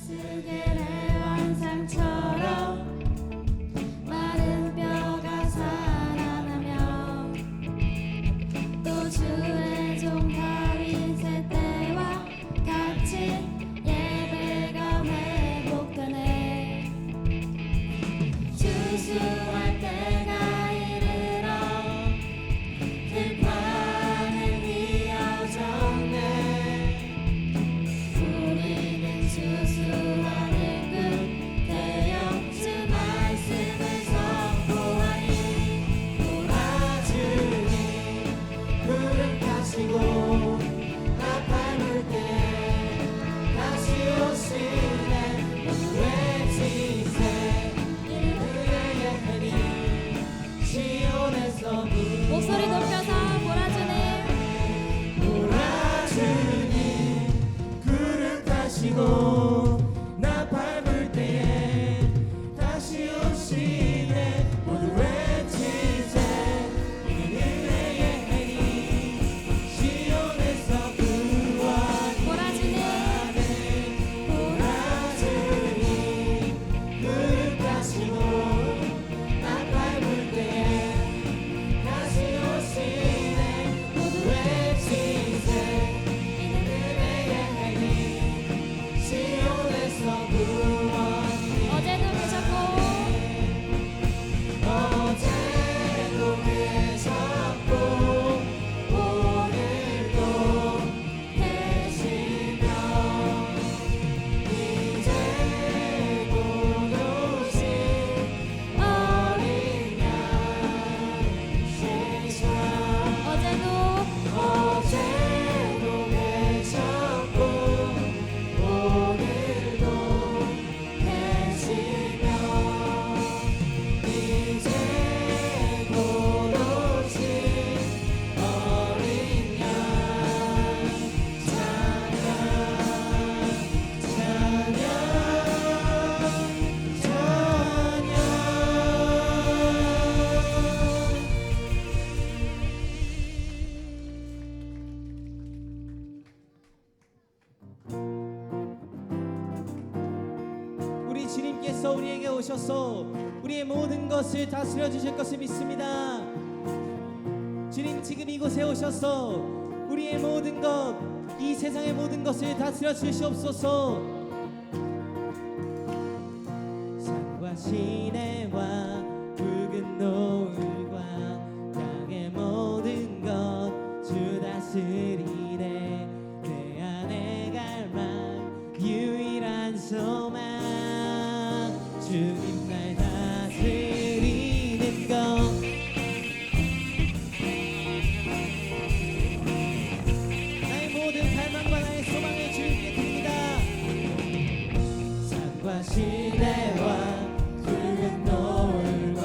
에스겔의 환상처럼 마른 뼈가 살아나며 또 주의 종 다윗의 때와 같이 예배가 회복되네. 주수할 때가 이르러 들판을 휘어졌네. 우리는 주수하는 끝에여 주 말씀을 선포하니 돌아주니 구름 타시고 나팔 불 때 다시 오시네. 모두 외치세 이는 그의 해니 시온에서 목소리 높여서 몰아주네. 돌아주니 구름 타시고 나팔 불 때에 다시 오시네. 모두 외치세 이는 은혜의 해니 시온에서 구원이 몰아주네. 돌아주니 구름 타시고 나팔 불 때에 다시 오시네. 모두 외치세 이는 은혜의 해니 시온에서 구원이 어제도 계셨고 어제도 계셨고 오늘도 계시며 이제 곧 오실 어린 양 세상 어제도 계셨고 오늘도 계시며 이제 곧 오실 어린 양 우리 주님께서 우리에게 오셔서 우리의 모든 것을 다스려 주실 것을 믿습니다. 주님 지금 이곳에 오셔서 우리의 모든 것, 이 세상의 모든 것을 다스려 주시옵소서. 산과 시내와 붉은 노을과 땅의 모든 것 주 다스리네. 내 안에 갈망 유일한 소망 주님 날 다스리는 것. 나의 모든 갈망과 나의 소망을 주님께 드립니다. 산과 시내와 붉은 노을과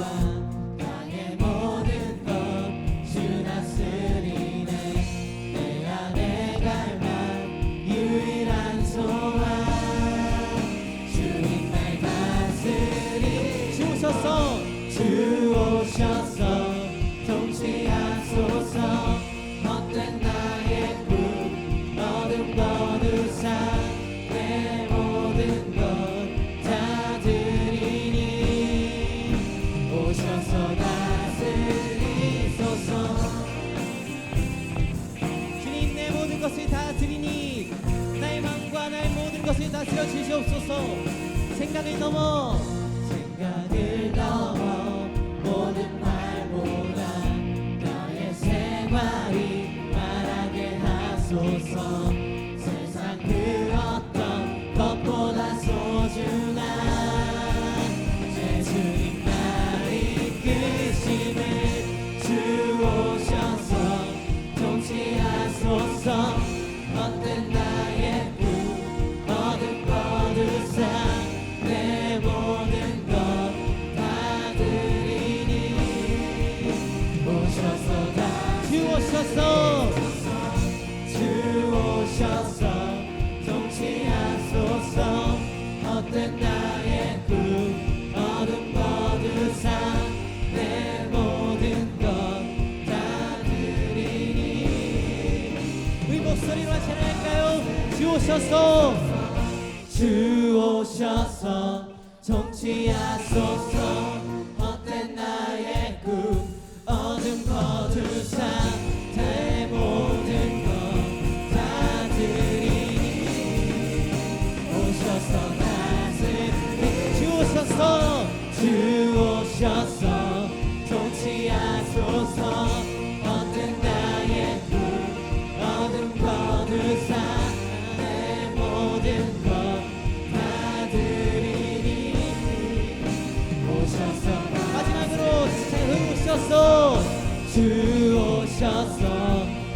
땅의 모든 것 주 다스리네. 내 안에 갈망 유일한 소망 주님 날 다스리. 주 오셔서 주 오셔서 통치하소서. 헛된 나의 꿈 어둠 거두사 내 모든 것 다 드리니 오셔서 다스리소서. 주님 내 모든 것을 다 드리니 나의 마음과 나의 모든 것을 다스려 주시옵소서. 생각을 넘어 모든 말보다 나의 생활이 말하게 하소서. 세상 그 어떤 것보다 소중한 제 주님 날 이끄심을 주 오셔서 통치하소서. 헛된 나의 꿈 어둠 거두사 내 모든 것 다 드리니 오셔서 주 오셔서 통치하소서. 헛된 나의 꿈 어둠 거두사 내 모든 것 다 드리니. 우리 목소리로 찬양할까요? 주 오셔서 주 오셔서 통치하소서. 헛된 나의 꿈 어둠 거두사 내 모든 것 다 드리니 오셔서 다스리 주 오셔서 주 오셔서 통치하소서. 헛된 나의 꿈 어둠 거두사 내 모든 것 다 드리니 오셔서. 마지막으로 세상에 오셔서 주 오셔서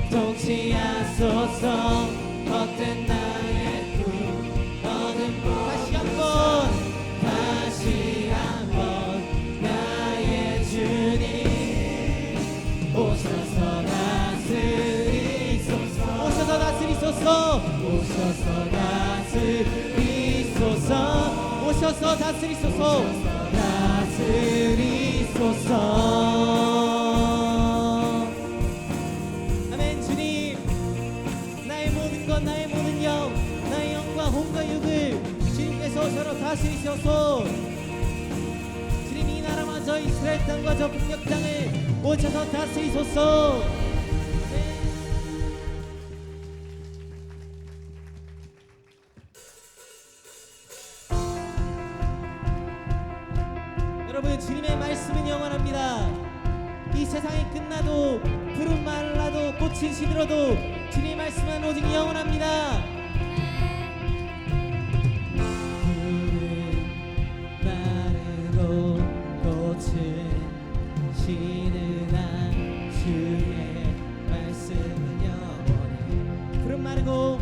통치하소서. 헛된 나의 꿈 어둠 다시 한번 나의 주님 오셔서 다스리소서. 오셔서 다스리소서. 오셔서 다스리소서. 오셔서 다스리소서. 다스리소서. 아멘. 주님, 나의 모든 것, 나의 모든 영, 나의 영과 몸과 육을 주님께서 오셔서 다스리소서. 주님, 이 나라마저 이스라엘 땅과 저 북녘 땅을 오셔서 다스리소서. 여러분, 주님의 말씀은 영원합니다. 이 세상이 끝나도 푸른 말라도 꽃이 시들어도 주님의 말씀은 오직 영원합니다. 푸른 마르고 꽃은 시들한 주의 말씀은 영원해. 푸른 마르고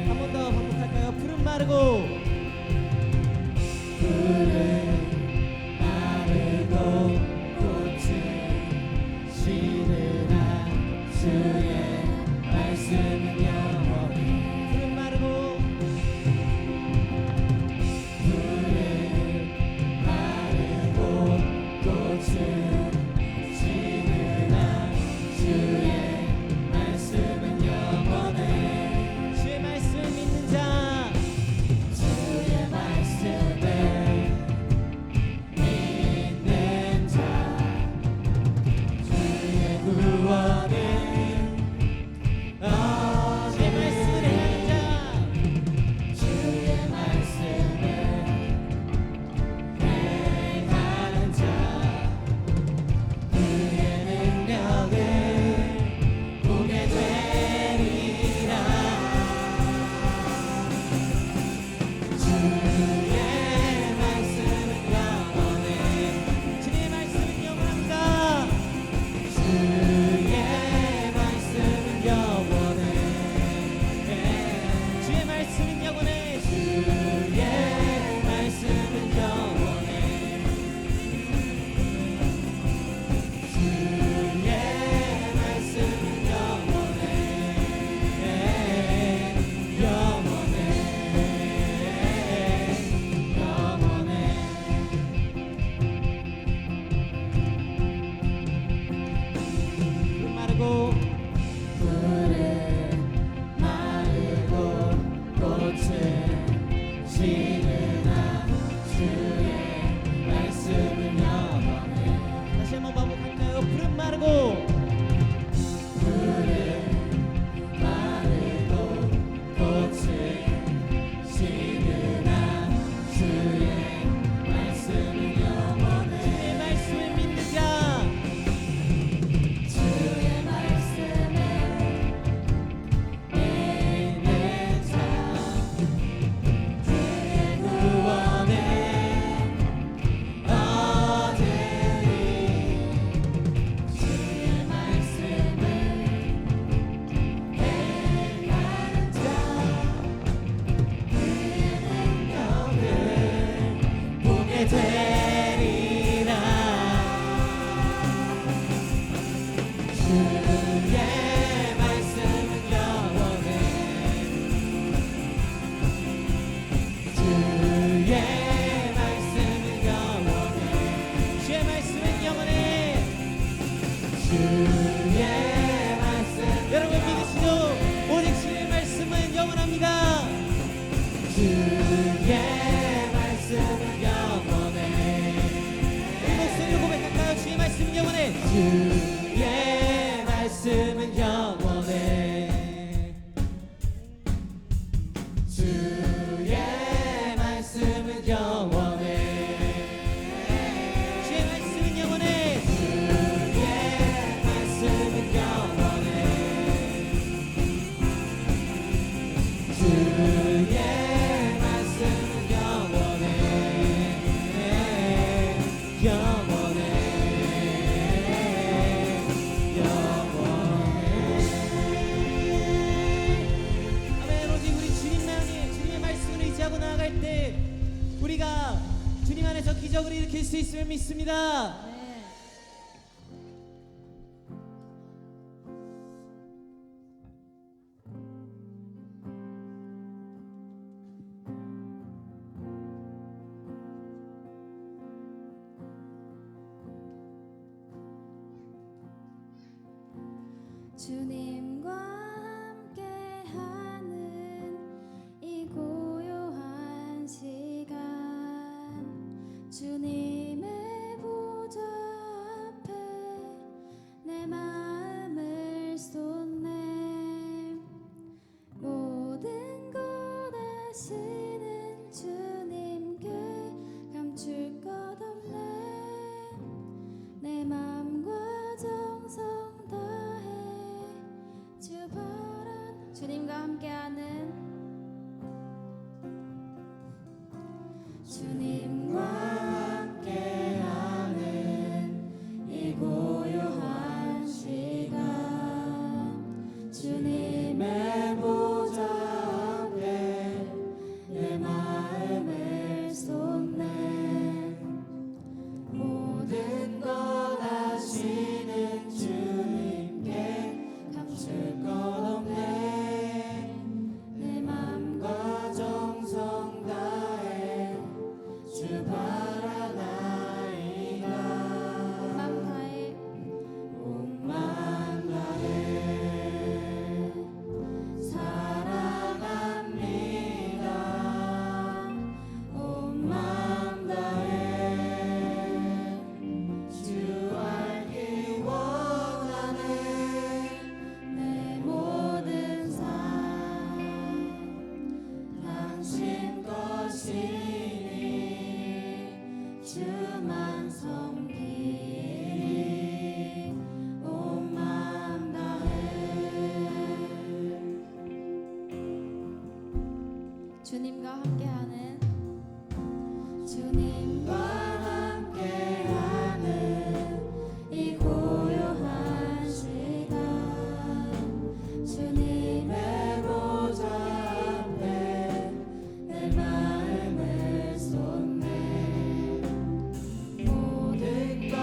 한 번 더 반복할까요? 푸른 마르고 주의 말씀 여러분 믿으시죠? 오직 주의 말씀은 영원합니다. 주의 말씀은 영원해 이 목소리로 고백할까요? 주의 말씀은 영원해. 주의 말씀은 영원해 주의 말씀은 영원해 주의 말씀은 영원해. 주의 말씀은 영원해 주의 말씀은 영원해 영원해 아멘. 오직 우리 주님만이 주님의 말씀을 의지하고 나아갈 때 우리가 주님 안에서 기적을 일으킬 수 있음을 믿습니다. 네. 주님과 함께하는 이 고요한 시간 주님의 보좌 앞에 내 마음을 쏟네 모든 것 아시는 주님께 감출 것 없네 내 맘과 정성 다해 주 바란 주님과 함께하는 주님과 함께하는 이 고요한 시간 주님의 보좌 앞에 내 마음을 쏟네 모든 것 아시는 주님께 감출 것 없네 내 맘과 정성 다해 주 바라나이다 맘 다해 온 맘 다해 사랑합니다 온 맘 다해 주 알기 원하네 내 모든 삶 당신 것이니 주만 섬기리 온 맘 다해 주님과 함께하는 주님과 함께하는 이 고요한 시간 주님의 보좌 앞에 내 마음을 쏟네 모든 것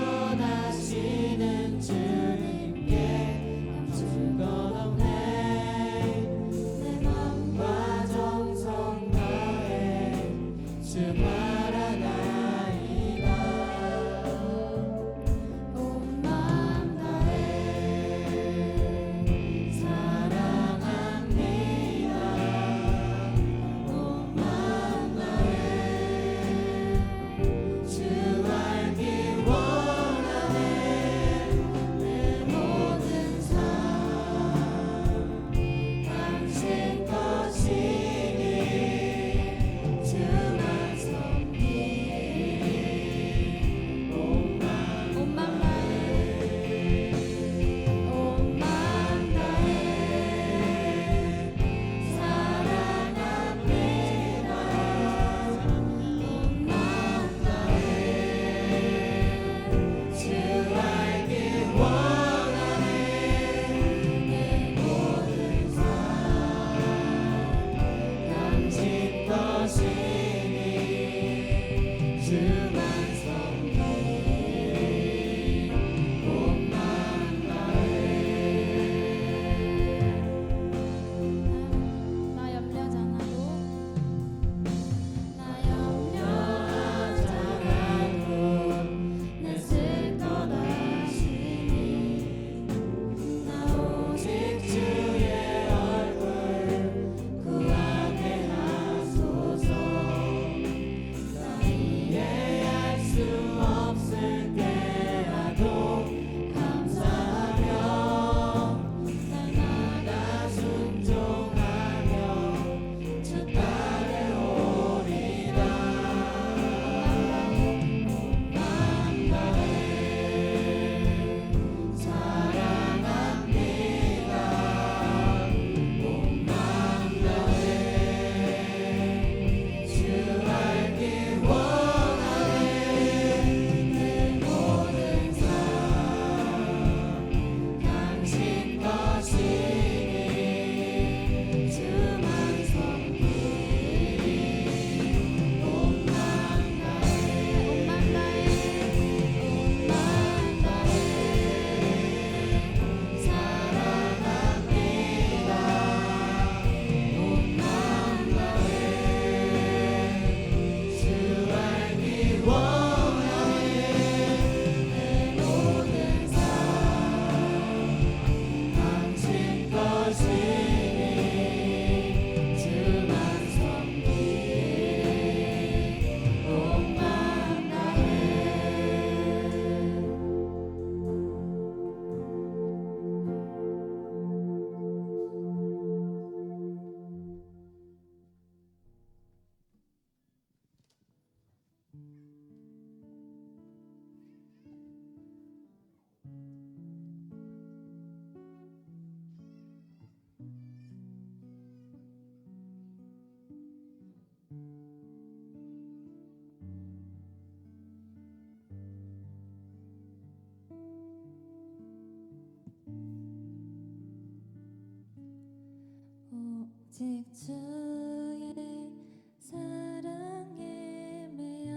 주의 사랑에 매여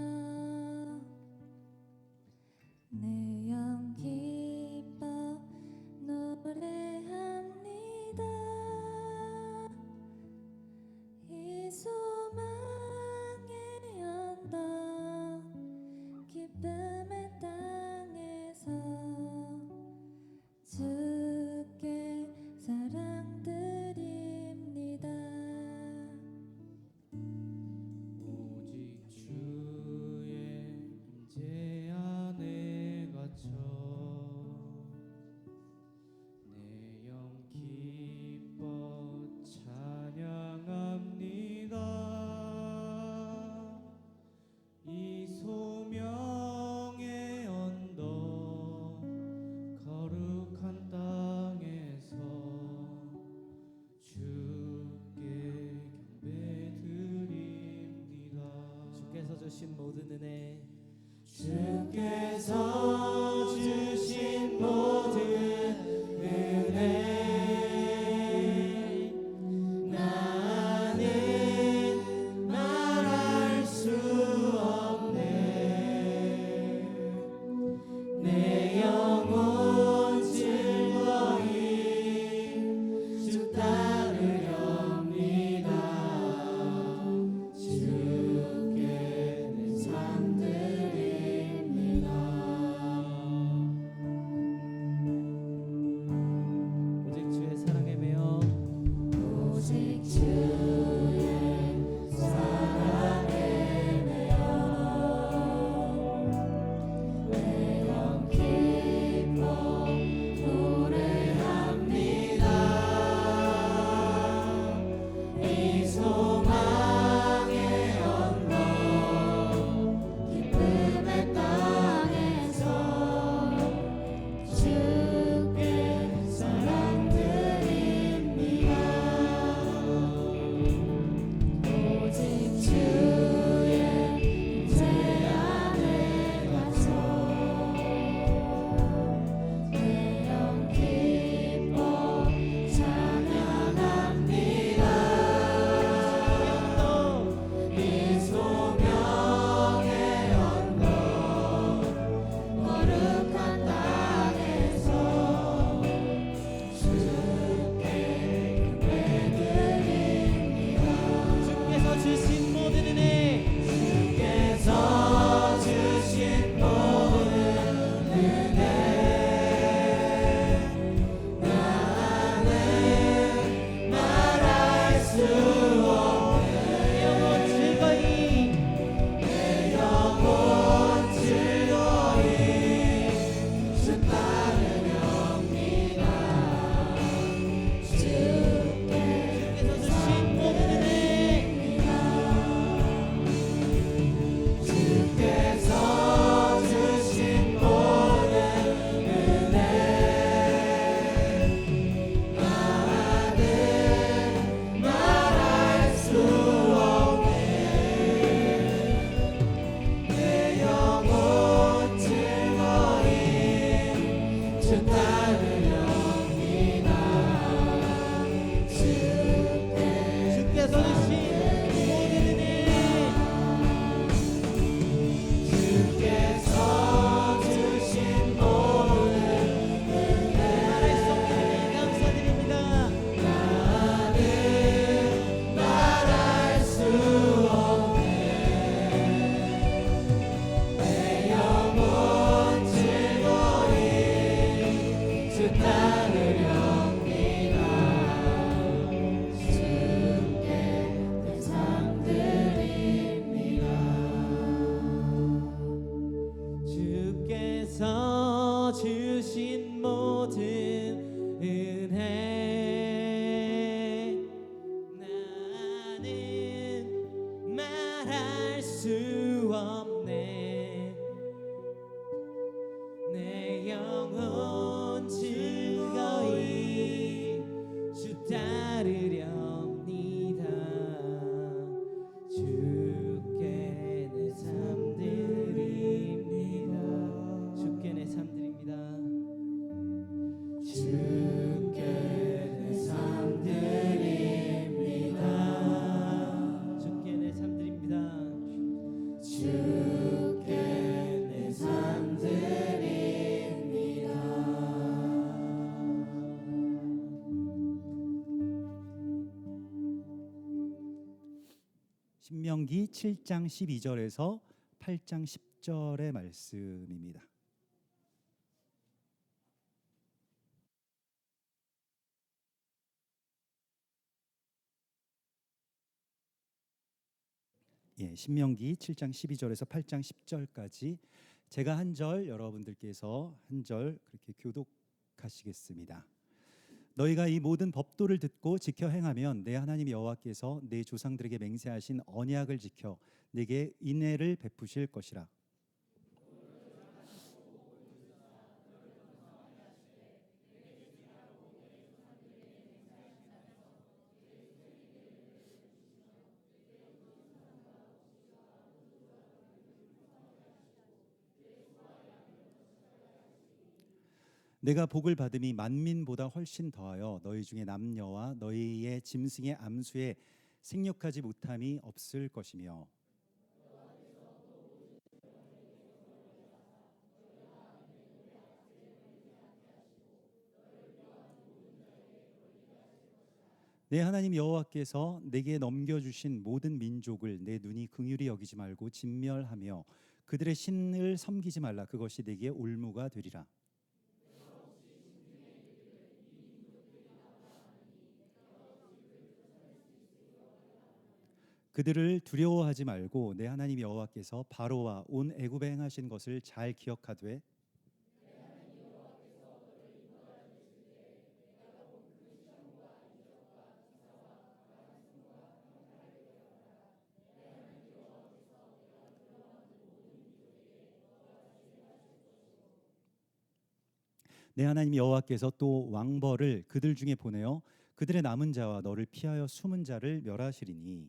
내 영 기뻐 노래합니다. 이 소망의 언덕 기쁨의 땅에서 주께 사랑드립니다. 오직 주의 임재 안에 갇혀 내 영 기뻐 찬양합니다. 이 소명의 언덕 거룩한 땅에서 주께 경배드립니다. 주께서 주신 모든 은혜, 주께서 주신 모든 은혜, 나는 말할 수 없네. 내 영혼 즐거이 주 따르렵니다. 주께 내 삶 드립니다. 오직 주의 사랑에 매여 오직 주의 사랑에 매여 내 영 기뻐 노래합니다. 이 소망의 언덕 기쁨의 땅에서 주께 사랑드립니다. 오직 주의 임재 안에 갇혀 내 영 기뻐 찬양합니다. 이 소명의 언덕 거룩한 땅에서 주께 경배드립니다. 주께서 주신 모든 은혜, 주께서 주신 모든 은혜 나는 말할 수 없네. 영원 즐거이 내 영혼 즐거이 주 따르렵니다. 주께 주께서 주신 모든 은혜, 주께서 주신 모든 은혜 나는 말할 수 없네. 내 영혼 즐거이 주 따르렵니다. 주께서 주신 모든 은혜, 주께서 주신 모든 말할 수 없는 은혜 감사드립니다. 나는 말할 수 없네. 내 영혼 즐거이 주 따르렵니다. 주께 내 삶 드립니다. 주께서 주신 모든 은혜, 나는 말할 수 없네. 내 영혼 즐거이 주 따르렵니다. 주께 내 삶 드립니다. 주께 내 삶 드립니다. 주께 신명기 7장 12절에서 8장 10절의 말씀입니다. 예, 신명기 7장 12절에서 8장 10절까지 제가 한 절, 여러분들께서 한 절 그렇게 교독하시겠습니다. 너희가 이 모든 법도를 듣고 지켜 행하면 내 하나님 여호와께서 내 조상들에게 맹세하신 언약을 지켜 내게 인애를 베푸실 것이라. 내가 복을 받음이 만민보다 훨씬 더하여 너희 중에 남녀와 너희의 짐승의 암수에 생육하지 못함이 없을 것이며 내 하나님 여호와께서 내게 넘겨주신 모든 민족을 내 눈이 긍휼히 여기지 말고 진멸하며 그들의 신을 섬기지 말라. 그것이 내게 올무가 되리라. 그들을 두려워하지 말고 내 하나님 여호와께서 바로와 온 애굽에 행하신 것을 잘 기억하되 내 하나님 여호와께서 또 왕벌을 그들 중에 보내어 그들의 남은 자와 너를 피하여 숨은 자를 멸하시리니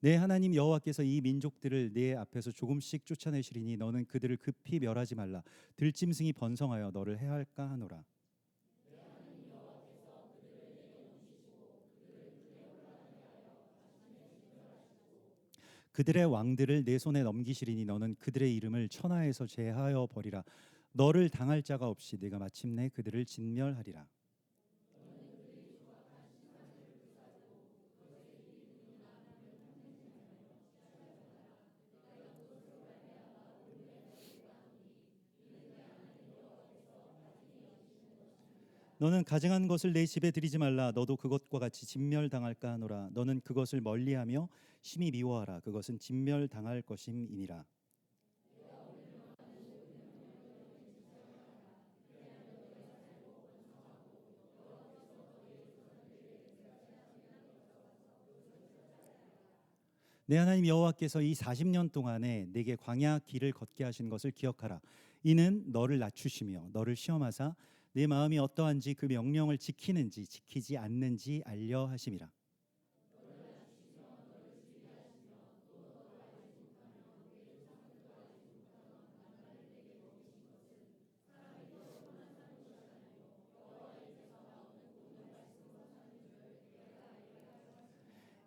내 하나님 여호와께서 이 민족들을 내 앞에서 조금씩 쫓아내시리니 너는 그들을 급히 멸하지 말라. 들짐승이 번성하여 너를 해할까 하노라. 그들의 왕들을 내 손에 넘기시리니 너는 그들의 이름을 천하에서 제하여 버리라. 너를 당할 자가 없이 내가 마침내 그들을 진멸하리라. 너는 가증한 것을 내 집에 들이지 말라. 너도 그것과 같이 진멸당할까 하노라. 너는 그것을 멀리하며 심히 미워하라. 그것은 진멸당할 것임이니라. 내 하나님 여호와께서 이 40년 동안에 내게 광야 길을 걷게 하신 것을 기억하라. 이는 너를 낮추시며 너를 시험하사 내 마음이 어떠한지 그 명령을 지키는지 지키지 않는지 알려 하심이라.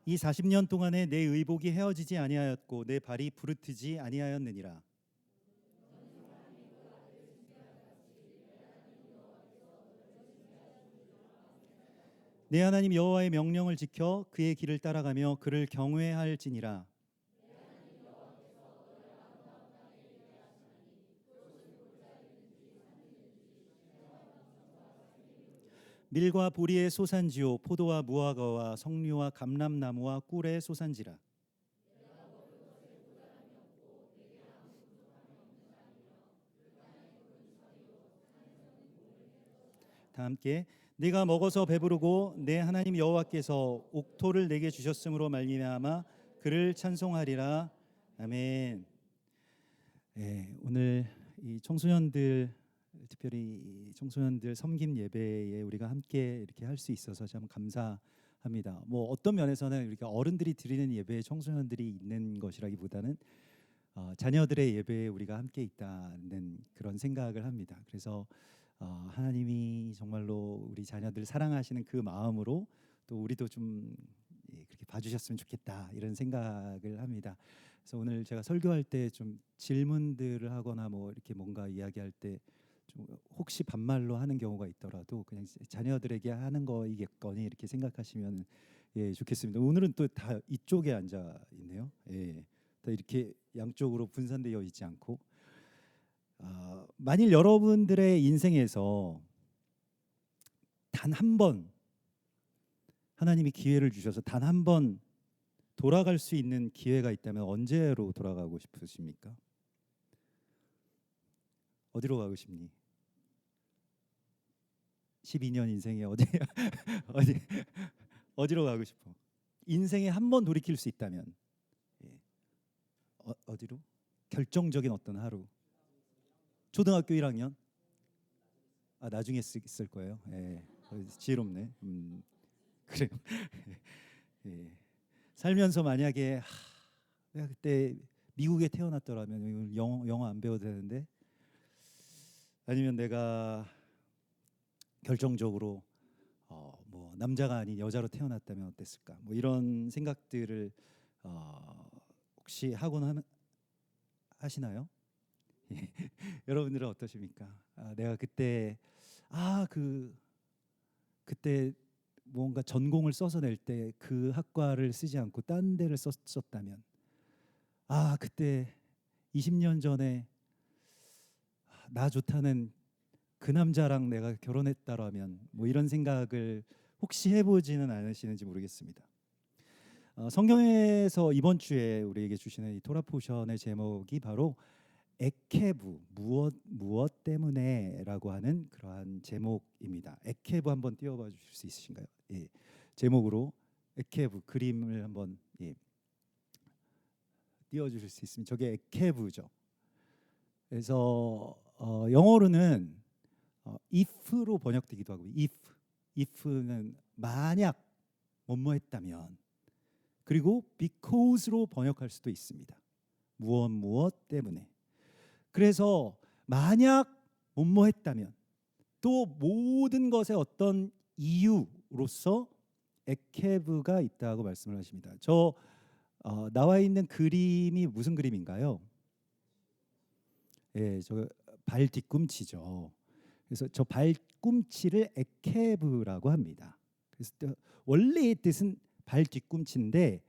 이 40년 동안에 내 의복이 헤어지지 아니하였고 내 발이 부르트지 아니하였느니라. 내 하나님 여호와의 명령을 지켜 그의 길을 따라가며 그를 경외할지니라. 밀과 보리의 소산지요 포도와 무화과와 석류와 감람나무와 꿀의 소산지라. 다 함께 네가 먹어서 배부르고 내 하나님 여호와께서 옥토를 내게 주셨으므로 말미암아 그를 찬송하리라. 아멘. 네, 오늘 이 청소년들 특별히 이 청소년들 섬김 예배에 우리가 함께 이렇게 할 수 있어서 참 감사합니다. 뭐 어떤 면에서는 우리가 어른들이 드리는 예배에 청소년들이 있는 것이라기보다는 자녀들의 예배에 우리가 함께 있다는 그런 생각을 합니다. 그래서 하나님이 정말로 우리 자녀들 사랑하시는 그 마음으로 또 우리도 좀 그렇게 봐주셨으면 좋겠다 이런 생각을 합니다. 그래서 오늘 제가 설교할 때 좀 질문들을 하거나 뭐 이렇게 뭔가 이야기할 때 좀 혹시 반말로 하는 경우가 있더라도 그냥 자녀들에게 하는 거이겠거니 이렇게 생각하시면 예, 좋겠습니다. 오늘은 또 다 이쪽에 앉아 있네요. 예, 다 이렇게 양쪽으로 분산되어 있지 않고 만일 여러분들의 인생에서 단 한 번 하나님이 기회를 주셔서 단 한 번 돌아갈 수 있는 기회가 있다면 언제로 돌아가고 싶으십니까? 어디로 가고 싶니? 12년 인생에 어디 어디 어디로 가고 싶어? 인생에 한 번 돌이킬 수 있다면 예. 어디로? 결정적인 어떤 하루. 초등학교 1학년? 나중에 있을 거예요. 예. 지혜롭네. 그래요. 예. 살면서 만약에 내가 그때 미국에 태어났더라면 영어 안 배워도 되는데, 아니면 내가 결정적으로 뭐 남자가 아닌 여자로 태어났다면 어땠을까? 뭐 이런 생각들을 혹시 하시나요? 예. 여러분들은 어떠십니까? 내가 그때 그때 뭔가 전공을 써서 낼 때 그 학과를 쓰지 않고 딴 데를 썼다면, 그때 20년 전에 나 좋다는 그 남자랑 내가 결혼했다라면, 뭐 이런 생각을 혹시 해보지는 않으시는지 모르겠습니다. 성경에서 이번 주에 우리에게 주시는 이 토라 포션의 제목이 바로 에케부, 무엇 때문에라고 하는 그러한 제목입니다. 에케부 한번 띄워봐 주실 수 있으신가요? 예. 제목으로 에케부 그림을 한번 띄워주실 수 있으면, 저게 에케부죠. 그래서 영어로는 if로 번역되기도 하고, if는 만약 뭐뭐했다면, 그리고 because로 번역할 수도 있습니다. 무엇 때문에. 그래서 만약 뭐뭐했다면, 또 모든 것의 어떤 이유로서 에케브가 있다고 말씀을 하십니다. 저 나와 있는 그림이 무슨 그림인가요? 예, 저 발 뒤꿈치죠. 그래서 저 발꿈치를 에케브라고 합니다. 그래서 원래의 뜻은 발 뒤꿈치인데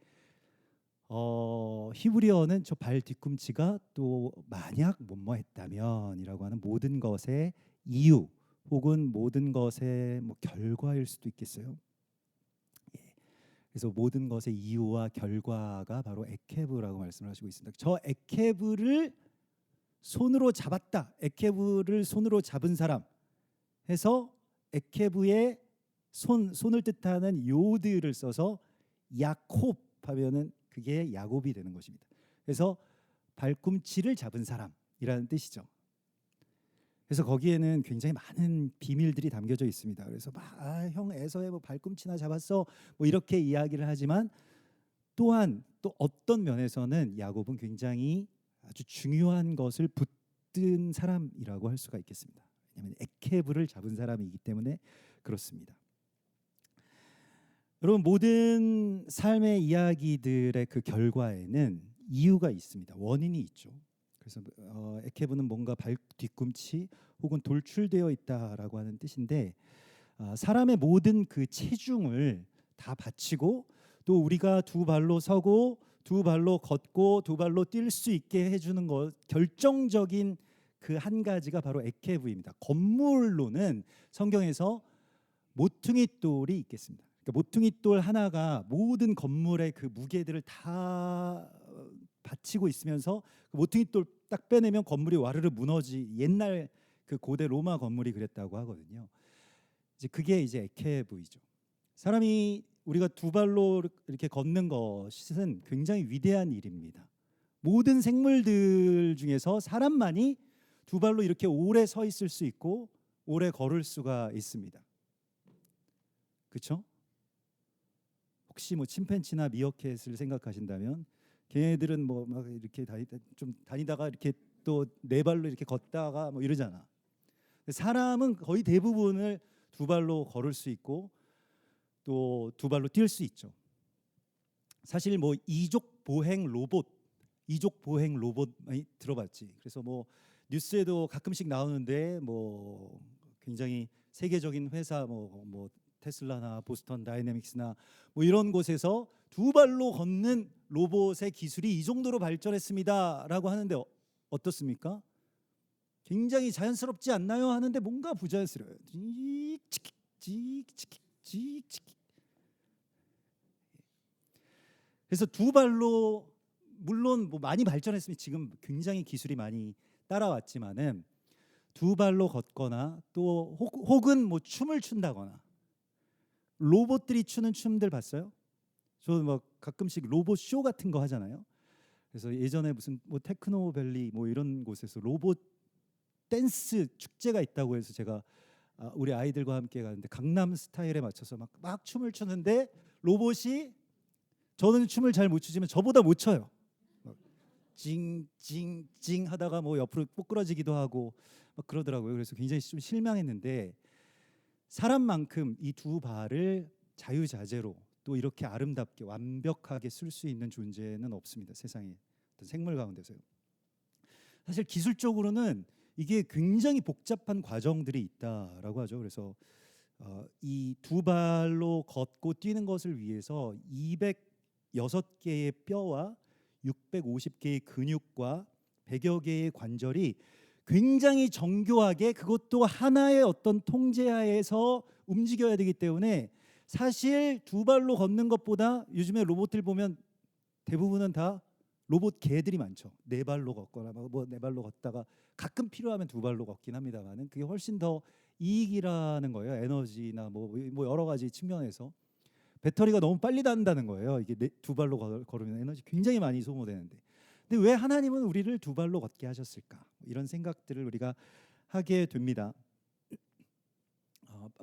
히브리어는 저 발 뒤꿈치가 또 만약 뭐뭐했다면이라고 하는 모든 것의 이유 혹은 모든 것의 뭐 결과일 수도 있겠어요. 예. 그래서 모든 것의 이유와 결과가 바로 에케브라고 말씀을 하시고 있습니다. 저 에케브를 손으로 잡았다, 에케브를 손으로 잡은 사람 해서 에케브의 손을 뜻하는 요드를 써서 야콥 하면은 그게 야곱이 되는 것입니다. 그래서 발꿈치를 잡은 사람이라는 뜻이죠. 그래서 거기에는 굉장히 많은 비밀들이 담겨져 있습니다. 그래서 형 에서의 뭐 발꿈치나 잡았어 뭐 이렇게 이야기를 하지만, 또한 또 어떤 면에서는 야곱은 굉장히 아주 중요한 것을 붙든 사람이라고 할 수가 있겠습니다. 왜냐하면 에케브를 잡은 사람이기 때문에 그렇습니다. 여러분, 모든 삶의 이야기들의 그 결과에는 이유가 있습니다. 원인이 있죠. 그래서 에케브는 뭔가 발 뒤꿈치 혹은 돌출되어 있다라고 하는 뜻인데, 사람의 모든 그 체중을 다 바치고, 또 우리가 두 발로 서고 두 발로 걷고 두 발로 뛸 수 있게 해주는 것, 결정적인 그 한 가지가 바로 에케브입니다. 건물로는 성경에서 모퉁이 돌이 있겠습니다. 그러니까 모퉁이 돌 하나가 모든 건물의 그 무게들을 다 받치고 있으면서 그 모퉁이 돌 딱 빼내면 건물이 와르르 옛날 그 고대 로마 건물이 그랬다고 하거든요. 이제 그게 이제 에케브이죠. 우리가 두 발로 이렇게 걷는 것은 굉장히 위대한 일입니다. 모든 생물들 중에서 사람만이 두 발로 이렇게 오래 서 있을 수 있고 오래 걸을 수가 있습니다. 그렇죠? 혹시 뭐 침팬지나 미어캣을 생각하신다면, 걔네들은 뭐 막 이렇게 다니다가 이렇게 또 네 발로 이렇게 걷다가 뭐 이러잖아. 사람은 거의 대부분을 두 발로 걸을 수 있고 또 두 발로 뛸 수 있죠. 사실 뭐 이족 보행 로봇 많이 들어봤지. 그래서 뭐 뉴스에도 가끔씩 나오는데 뭐 굉장히 세계적인 회사 뭐 테슬라나 보스턴 다이내믹스나 뭐 이런 곳에서 두 발로 걷는 로봇의 기술이 이 정도로 발전했습니다라고 하는데 어떻습니까? 굉장히 자연스럽지 않나요? 하는데 뭔가 부자연스러워요. 찍찍찍찍찍찍. 그래서 두 발로 물론 뭐 많이 발전했으면 지금 굉장히 기술이 많이 따라왔지만은 두 발로 걷거나 또 혹은 뭐 춤을 춘다거나 로봇들이 추는 춤들 봤어요? 저 막 가끔씩 로봇 쇼 같은 거 하잖아요. 그래서 예전에 무슨 뭐 테크노밸리 뭐 이런 곳에서 로봇 댄스 축제가 있다고 해서 제가 우리 아이들과 함께 가는데 강남 스타일에 맞춰서 막 춤을 추는데 로봇이 저는 춤을 잘 못 추지만 저보다 못 춰요. 징징징 하다가 뭐 옆으로 뽀끄러지기도 하고 막 그러더라고요. 그래서 굉장히 좀 실망했는데 사람만큼 이 두 발을 자유자재로 또 이렇게 아름답게 완벽하게 쓸 수 있는 존재는 없습니다. 세상에 어떤 생물 가운데서요. 사실 기술적으로는 이게 굉장히 복잡한 과정들이 있다라고 하죠. 그래서 이 두 발로 걷고 뛰는 것을 위해서 206개의 뼈와 650개의 근육과 100여 개의 관절이 굉장히 정교하게 그것도 하나의 어떤 통제하에서 움직여야 되기 때문에 사실 두 발로 걷는 것보다 요즘에 로봇들 보면 대부분은 다 로봇 개들이 많죠. 네 발로 걷거나 뭐 네 발로 걷다가 가끔 필요하면 두 발로 걷긴 합니다만은 그게 훨씬 더 이익이라는 거예요. 에너지나 뭐 여러 가지 측면에서 배터리가 너무 빨리 닳는다는 거예요. 이게 두 발로 걸으면 에너지 굉장히 많이 소모되는데, 근데 왜 하나님은 우리를 두 발로 걷게 하셨을까? 이런 생각들을 우리가 하게 됩니다.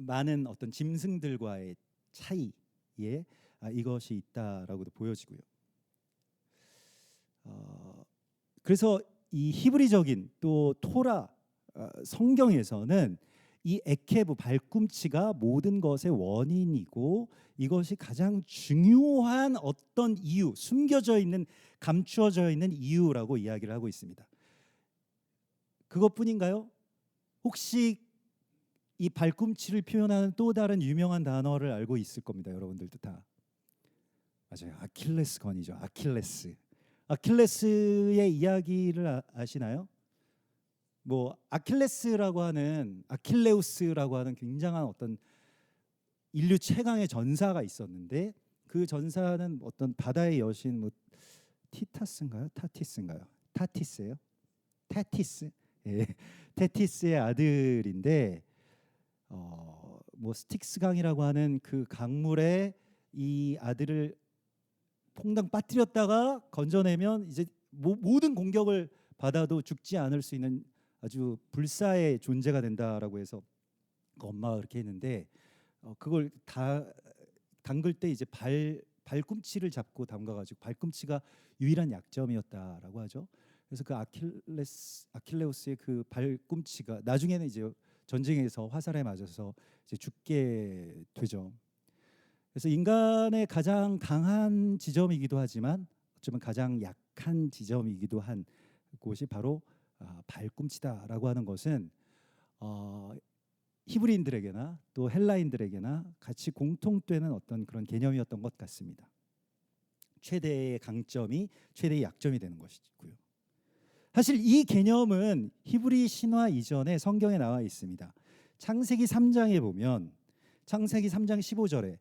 많은 어떤 짐승들과의 차이에 이것이 있다라고도 보여지고요. 그래서 이 히브리적인 또 토라 성경에서는 이 에케브 발꿈치가 모든 것의 원인이고 이것이 가장 중요한 어떤 이유, 숨겨져 있는 감추어져 있는 이유라고 이야기를 하고 있습니다. 그것뿐인가요? 혹시 이 발꿈치를 표현하는 또 다른 유명한 단어를 알고 있을 겁니다. 여러분들도 다. 맞아요. 아킬레스건이죠. 아킬레스. 아킬레스의 이야기를 아시나요? 뭐 아킬레스라고 하는 아킬레우스라고 하는 굉장한 어떤 인류 최강의 전사가 있었는데 그 전사는 어떤 바다의 여신 뭐 티타스인가요? 타티스인가요? 타티스예요? 타티스? 예. 테티스의 아들인데 뭐 스틱스강이라고 하는 그 강물에 이 아들을 퐁당 빠뜨렸다가 건져내면 이제 모든 공격을 받아도 죽지 않을 수 있는 아주 불사의 존재가 된다라고 해서 그 엄마가 그렇게 했는데 그걸 다 담글 때 이제 발꿈치를 잡고 담가가지고 발꿈치가 유일한 약점이었다라고 하죠. 그래서 그 아킬레우스의 그 발꿈치가 나중에는 이제 전쟁에서 화살에 맞아서 이제 죽게 되죠. 그래서 인간의 가장 강한 지점이기도 하지만 어쩌면 가장 약한 지점이기도 한 곳이 바로 발꿈치다라고 하는 것은 히브리인들에게나 또 헬라인들에게나 같이 공통되는 어떤 그런 개념이었던 것 같습니다. 최대의 강점이 최대의 약점이 되는 것이고요. 사실 이 개념은 히브리 신화 이전에 성경에 나와 있습니다. 창세기 3장에 보면 창세기 3장 15절에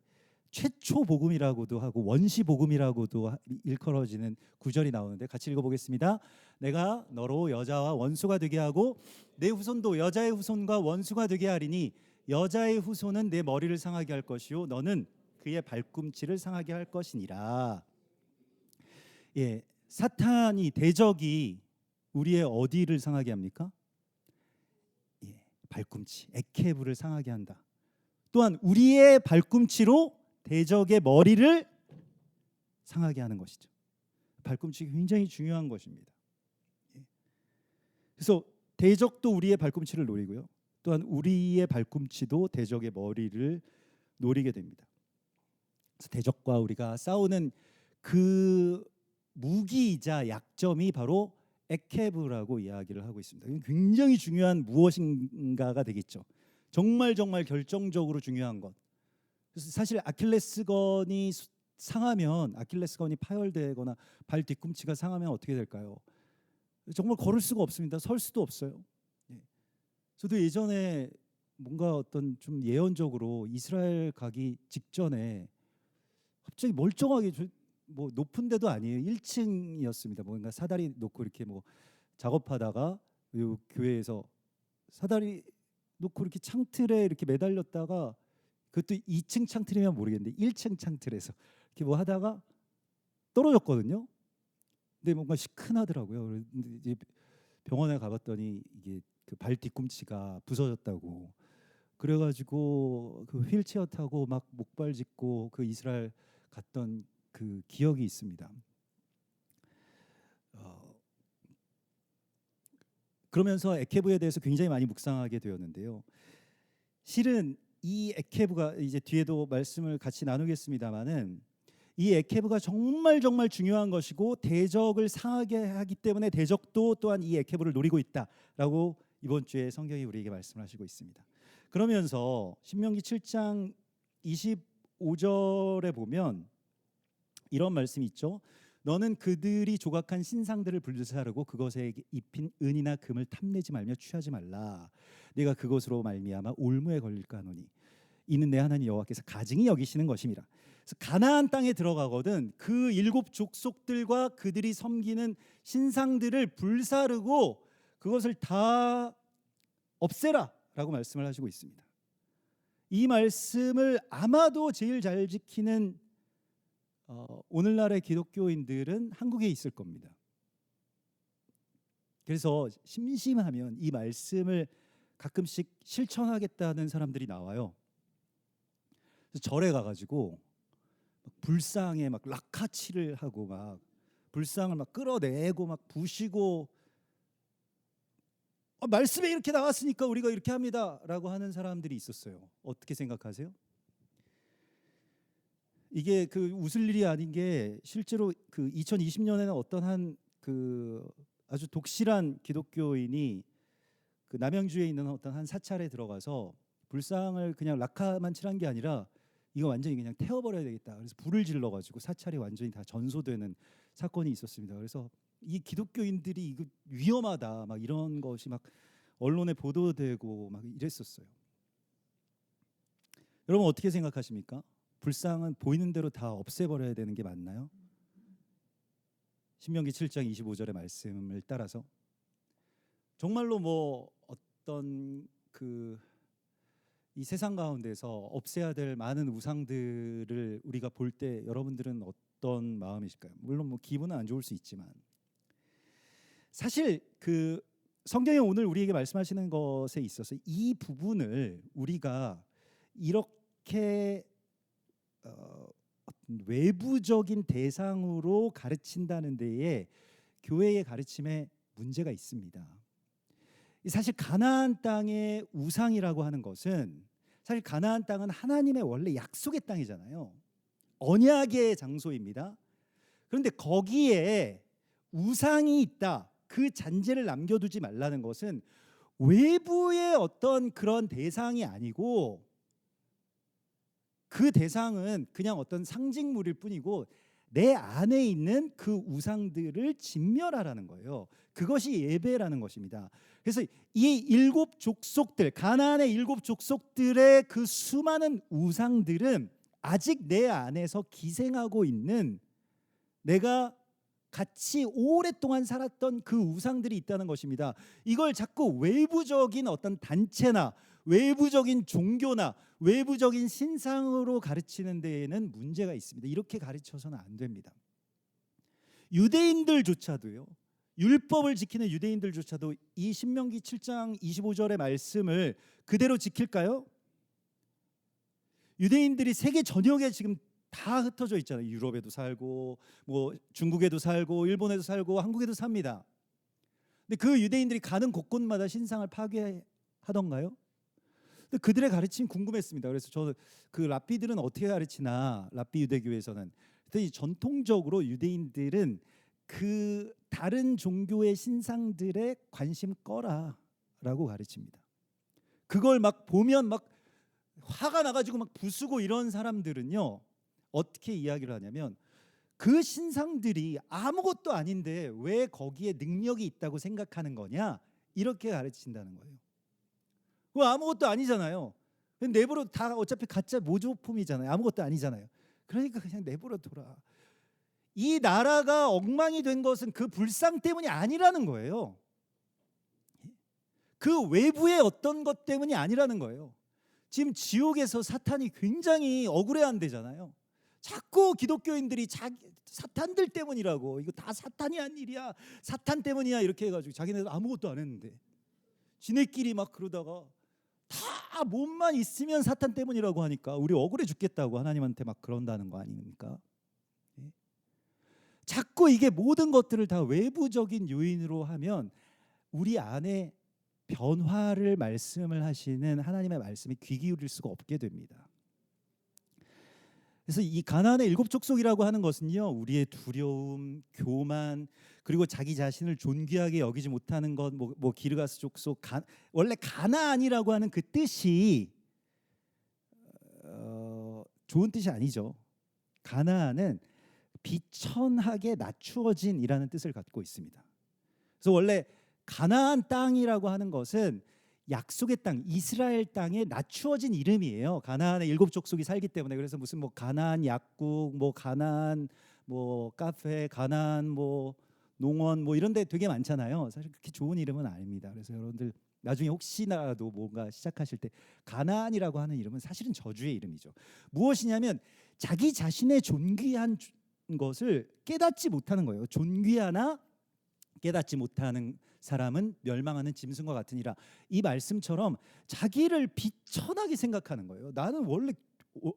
최초 복음이라고도 하고 원시 복음이라고도 일컬어지는 구절이 나오는데 같이 읽어보겠습니다. 내가 너로 여자와 원수가 되게 하고 내 후손도 여자의 후손과 원수가 되게 하리니 여자의 후손은 내 머리를 상하게 할 것이요 너는 그의 발꿈치를 상하게 할 것이니라. 예, 사탄이 대적이 우리의 어디를 상하게 합니까? 예, 발꿈치, 에케브를 상하게 한다. 또한 우리의 발꿈치로 대적의 머리를 상하게 하는 것이죠. 발꿈치가 굉장히 중요한 것입니다. 그래서 대적도 우리의 발꿈치를 노리고요. 또한 우리의 발꿈치도 대적의 머리를 노리게 됩니다. 그래서 대적과 우리가 싸우는 그 무기이자 약점이 바로 에케브라고 이야기를 하고 있습니다. 이건 굉장히 중요한 무엇인가가 되겠죠. 정말 결정적으로 중요한 것. 그래서 사실 아킬레스건이 상하면, 아킬레스건이 파열되거나 발 뒤꿈치가 상하면 어떻게 될까요? 정말 걸을 수가 없습니다. 설 수도 없어요. 예. 저도 예전에 뭔가 어떤 좀 예언적으로 이스라엘 가기 직전에 갑자기 멀쩡하게, 뭐 높은 데도 아니에요. 1층이었습니다. 뭔가 사다리 놓고 이렇게 뭐 작업하다가 요 교회에서 사다리 놓고 이렇게 창틀에 이렇게 매달렸다가, 그것도 2층 창틀이면 모르겠는데 1층 창틀에서 이렇게 뭐 하다가 떨어졌거든요. 근데 뭔가 시큰하더라고요. 근데 이제 병원에 가봤더니 이게 그 발 뒤꿈치가 부서졌다고. 그래가지고 그 휠체어 타고 막 목발 짚고 그 이스라엘 갔던 그 기억이 있습니다. 그러면서 에케브에 대해서 굉장히 많이 묵상하게 되었는데요. 실은 이 에케브가, 이제 뒤에도 말씀을 같이 나누겠습니다마는, 이 에케브가 정말 중요한 것이고 대적을 상하게 하기 때문에 대적도 또한 이 에케브를 노리고 있다라고 이번 주에 성경이 우리에게 말씀하시고 있습니다. 그러면서 신명기 7장 25절에 보면 이런 말씀이 있죠. 너는 그들이 조각한 신상들을 불사르고 그것에 입힌 은이나 금을 탐내지 말며 취하지 말라. 내가 그것으로 말미암아 올무에 걸릴까 하노니 이는 내 하나님 여호와께서 가증히 여기시는 것임이라. 그래서 가나안 땅에 들어가거든 그 7 족속들과 그들이 섬기는 신상들을 불사르고 그것을 다 없애라라고 말씀을 하시고 있습니다. 이 말씀을 아마도 제일 잘 지키는 오늘날의 기독교인들은 한국에 있을 겁니다. 그래서 심심하면 이 말씀을 가끔씩 실천하겠다는 사람들이 나와요. 그래서 절에 가가지고 불상에 막 락카치를 하고 막 불상을 막 끌어내고 막 부시고, 말씀에 이렇게 나왔으니까 우리가 이렇게 합니다라고 하는 사람들이 있었어요. 어떻게 생각하세요? 이게 그 웃을 일이 아닌 게, 실제로 그 2020년에는 어떤 한 그 아주 독실한 기독교인이 그 남양주에 있는 어떤 한 사찰에 들어가서 불상을 그냥 락카만 칠한 게 아니라 이거 완전히 그냥 태워버려야 되겠다. 그래서 불을 질러가지고 사찰이 완전히 다 전소되는 사건이 있었습니다. 그래서 이 기독교인들이 이거 위험하다 막 이런 것이 막 언론에 보도되고 막 이랬었어요. 여러분 어떻게 생각하십니까? 불상은 보이는 대로 다 없애버려야 되는 게 맞나요? 신명기 7장 25절의 말씀을 따라서 정말로 뭐 어떤 그 이 세상 가운데서 없애야 될 많은 우상들을 우리가 볼 때 여러분들은 어떤 마음이실까요? 물론 뭐 기분은 안 좋을 수 있지만, 사실 그 성경이 오늘 우리에게 말씀하시는 것에 있어서 이 부분을 우리가 이렇게 외부적인 대상으로 가르친다는 데에 교회의 가르침에 문제가 있습니다. 사실 가나안 땅의 우상이라고 하는 것은, 사실 가나안 땅은 하나님의 원래 약속의 땅이잖아요. 언약의 장소입니다. 그런데 거기에 우상이 있다, 그 잔재를 남겨두지 말라는 것은 외부의 어떤 그런 대상이 아니고, 그 대상은 그냥 어떤 상징물일 뿐이고 내 안에 있는 그 우상들을 진멸하라는 거예요. 그것이 예배라는 것입니다. 그래서 이 7 족속들, 가나안의 7 족속들의 그 수많은 우상들은 아직 내 안에서 기생하고 있는, 내가 같이 오랫동안 살았던 그 우상들이 있다는 것입니다. 이걸 자꾸 외부적인 어떤 단체나 외부적인 종교나 외부적인 신상으로 가르치는 데에는 문제가 있습니다. 이렇게 가르쳐서는 안 됩니다. 유대인들조차도요, 율법을 지키는 유대인들조차도 이 신명기 7장 25절의 말씀을 그대로 지킬까요? 유대인들이 세계 전역에 지금 다 흩어져 있잖아요. 유럽에도 살고 뭐 중국에도 살고 일본에도 살고 한국에도 삽니다. 근데 그 유대인들이 가는 곳곳마다 신상을 파괴하던가요? 근데 그들의 가르침이 궁금했습니다. 그래서 저 그 랍비들은 어떻게 가르치나, 랍비 유대교에서는. 그랬더니 전통적으로 유대인들은 그 다른 종교의 신상들에 관심 꺼라라고 가르칩니다. 그걸 막 보면 막 화가 나가지고 막 부수고 이런 사람들은요, 어떻게 이야기를 하냐면 그 신상들이 아무것도 아닌데 왜 거기에 능력이 있다고 생각하는 거냐, 이렇게 가르친다는 거예요. 그거 아무것도 아니잖아요. 내버려, 다 어차피 가짜 모조품이잖아요. 아무것도 아니잖아요. 그러니까 그냥 내버려 둬라. 이 나라가 엉망이 된 것은 그 불상 때문이 아니라는 거예요. 그 외부의 어떤 것 때문이 아니라는 거예요. 지금 지옥에서 사탄이 굉장히 억울해한대잖아요. 자꾸 기독교인들이 사탄들 때문이라고, 이거 다 사탄이 한 일이야, 사탄 때문이야, 이렇게 해가지고 자기네들 아무것도 안 했는데 지네끼리 막 그러다가 다 몸만 있으면 사탄 때문이라고 하니까 우리 억울해 죽겠다고 하나님한테 막 그런다는 거 아닙니까? 자꾸 이게 모든 것들을 다 외부적인 요인으로 하면 우리 안에 변화를 말씀을 하시는 하나님의 말씀에 귀 기울일 수가 없게 됩니다. 그래서 이 가나안의 일곱 족속이라고 하는 것은요, 우리의 두려움, 교만, 그리고 자기 자신을 존귀하게 여기지 못하는 것, 뭐 기르가스 족속, 원래 가나안이라고 하는 그 뜻이 좋은 뜻이 아니죠. 가나안은 비천하게 낮추어진이라는 뜻을 갖고 있습니다. 그래서 원래 가나안 땅이라고 하는 것은 약속의 땅, 이스라엘 땅에 낮추어진 이름이에요. 가나안의 일곱 족속이 살기 때문에. 그래서 무슨 뭐 가나안 약국, 뭐 가나안 뭐 카페, 가나안 뭐 농원 뭐 이런 데 되게 많잖아요. 사실 그렇게 좋은 이름은 아닙니다. 그래서 여러분들 나중에 혹시나도 뭔가 시작하실 때 가나안이라고 하는 이름은 사실은 저주의 이름이죠. 무엇이냐면 자기 자신의 존귀한 것을 깨닫지 못하는 거예요. 존귀하나 깨닫지 못하는 사람은 멸망하는 짐승과 같으니라. 이 말씀처럼 자기를 비천하게 생각하는 거예요. 나는 원래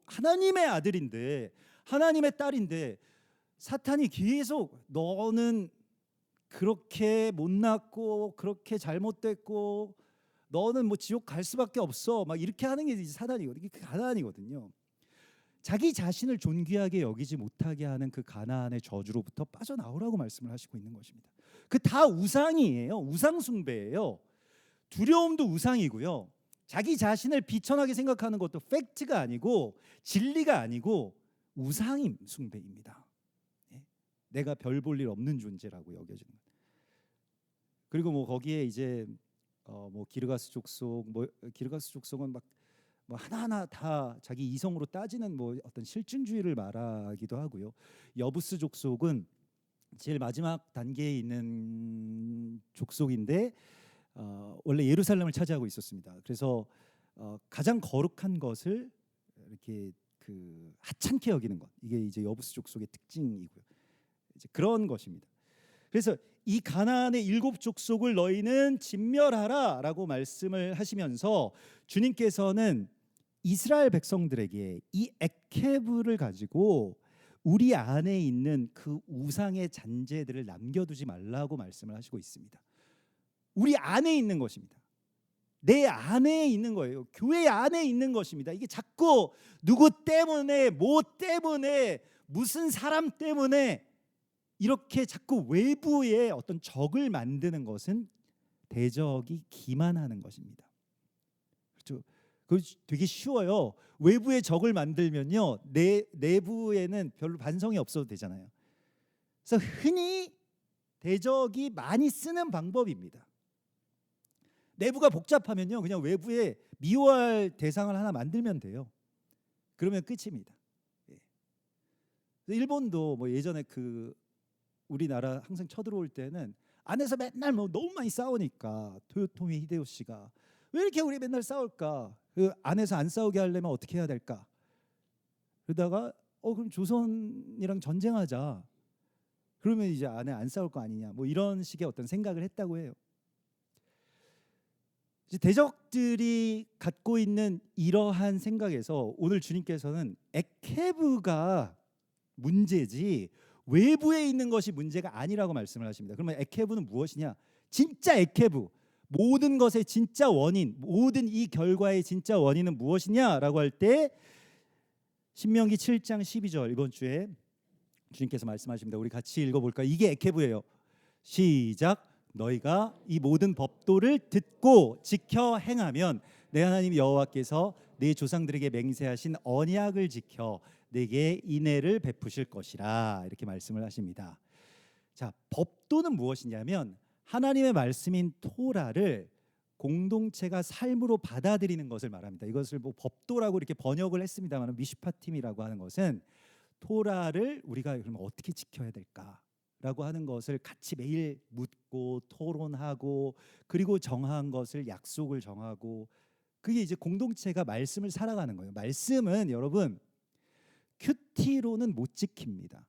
하나님의 아들인데, 하나님의 딸인데, 사탄이 계속 너는 그렇게 못났고 그렇게 잘못됐고 너는 뭐 지옥 갈 수밖에 없어, 막 이렇게 하는 게 사단이거든요. 이게 가나안이거든요. 자기 자신을 존귀하게 여기지 못하게 하는 그 가나안의 저주로부터 빠져나오라고 말씀을 하시고 있는 것입니다. 그 다 우상이에요. 우상 숭배예요. 두려움도 우상이고요. 자기 자신을 비천하게 생각하는 것도 팩트가 아니고 진리가 아니고 우상 숭배입니다. 내가 별 볼 일 없는 존재라고 여겨지는. 그리고 뭐 거기에 이제 뭐 기르가스 족속, 뭐 기르가스 족속은 막 뭐 하나하나 다 자기 이성으로 따지는 뭐 어떤 실증주의를 말하기도 하고요. 여부스 족속은 제일 마지막 단계에 있는 족속인데 원래 예루살렘을 차지하고 있었습니다. 그래서 가장 거룩한 것을 이렇게 그 하찮게 여기는 것, 이게 이제 여부스 족속의 특징이고요. 이제 그런 것입니다. 그래서 이 가나안의 일곱 족속을 너희는 진멸하라라고 말씀을 하시면서 주님께서는 이스라엘 백성들에게 이 에케브를 가지고 우리 안에 있는 그 우상의 잔재들을 남겨두지 말라고 말씀을 하시고 있습니다. 우리 안에 있는 것입니다. 내 안에 있는 거예요. 교회 안에 있는 것입니다. 이게 자꾸 누구 때문에, 뭐 때문에, 무슨 사람 때문에 이렇게 자꾸 외부에 어떤 적을 만드는 것은 대적이 기만하는 것입니다. 그렇죠? 그 되게 쉬워요. 외부에 적을 만들면요, 내 내부에는 별로 반성이 없어도 되잖아요. 그래서 흔히 대적이 많이 쓰는 방법입니다. 내부가 복잡하면요, 그냥 외부에 미워할 대상을 하나 만들면 돼요. 그러면 끝입니다. 일본도 뭐 예전에 그 우리나라 항상 쳐들어올 때는 안에서 맨날 뭐 너무 많이 싸우니까 토요토미 히데요시가 왜 이렇게 우리 맨날 싸울까? 그 안에서 안 싸우게 하려면 어떻게 해야 될까? 그러다가 그럼 조선이랑 전쟁하자. 그러면 이제 안에 안 싸울 거 아니냐? 뭐 이런 식의 어떤 생각을 했다고 해요. 이제 대적들이 갖고 있는 이러한 생각에서 오늘 주님께서는 에케브가 문제지 외부에 있는 것이 문제가 아니라고 말씀을 하십니다. 그러면 에케브는 무엇이냐? 진짜 에케브, 모든 것의 진짜 원인, 모든 이 결과의 진짜 원인은 무엇이냐라고 할 때 신명기 7장 12절 이번 주에 주님께서 말씀하십니다. 우리 같이 읽어볼까? 이게 에케브예요. 시작. 너희가 이 모든 법도를 듣고 지켜 행하면 내 하나님 여호와께서 네 조상들에게 맹세하신 언약을 지켜 내게 인애를 베푸실 것이라 이렇게 말씀을 하십니다. 자, 법도는 무엇이냐면 하나님의 말씀인 토라를 공동체가 삶으로 받아들이는 것을 말합니다. 이것을 뭐 법도라고 이렇게 번역을 했습니다만 미슈파팀이라고 하는 것은 토라를 우리가 그러면 어떻게 지켜야 될까라고 하는 것을 같이 매일 묻고 토론하고 그리고 정한 것을 약속을 정하고 그게 이제 공동체가 말씀을 살아가는 거예요. 말씀은 여러분 큐티로는 못 지킵니다.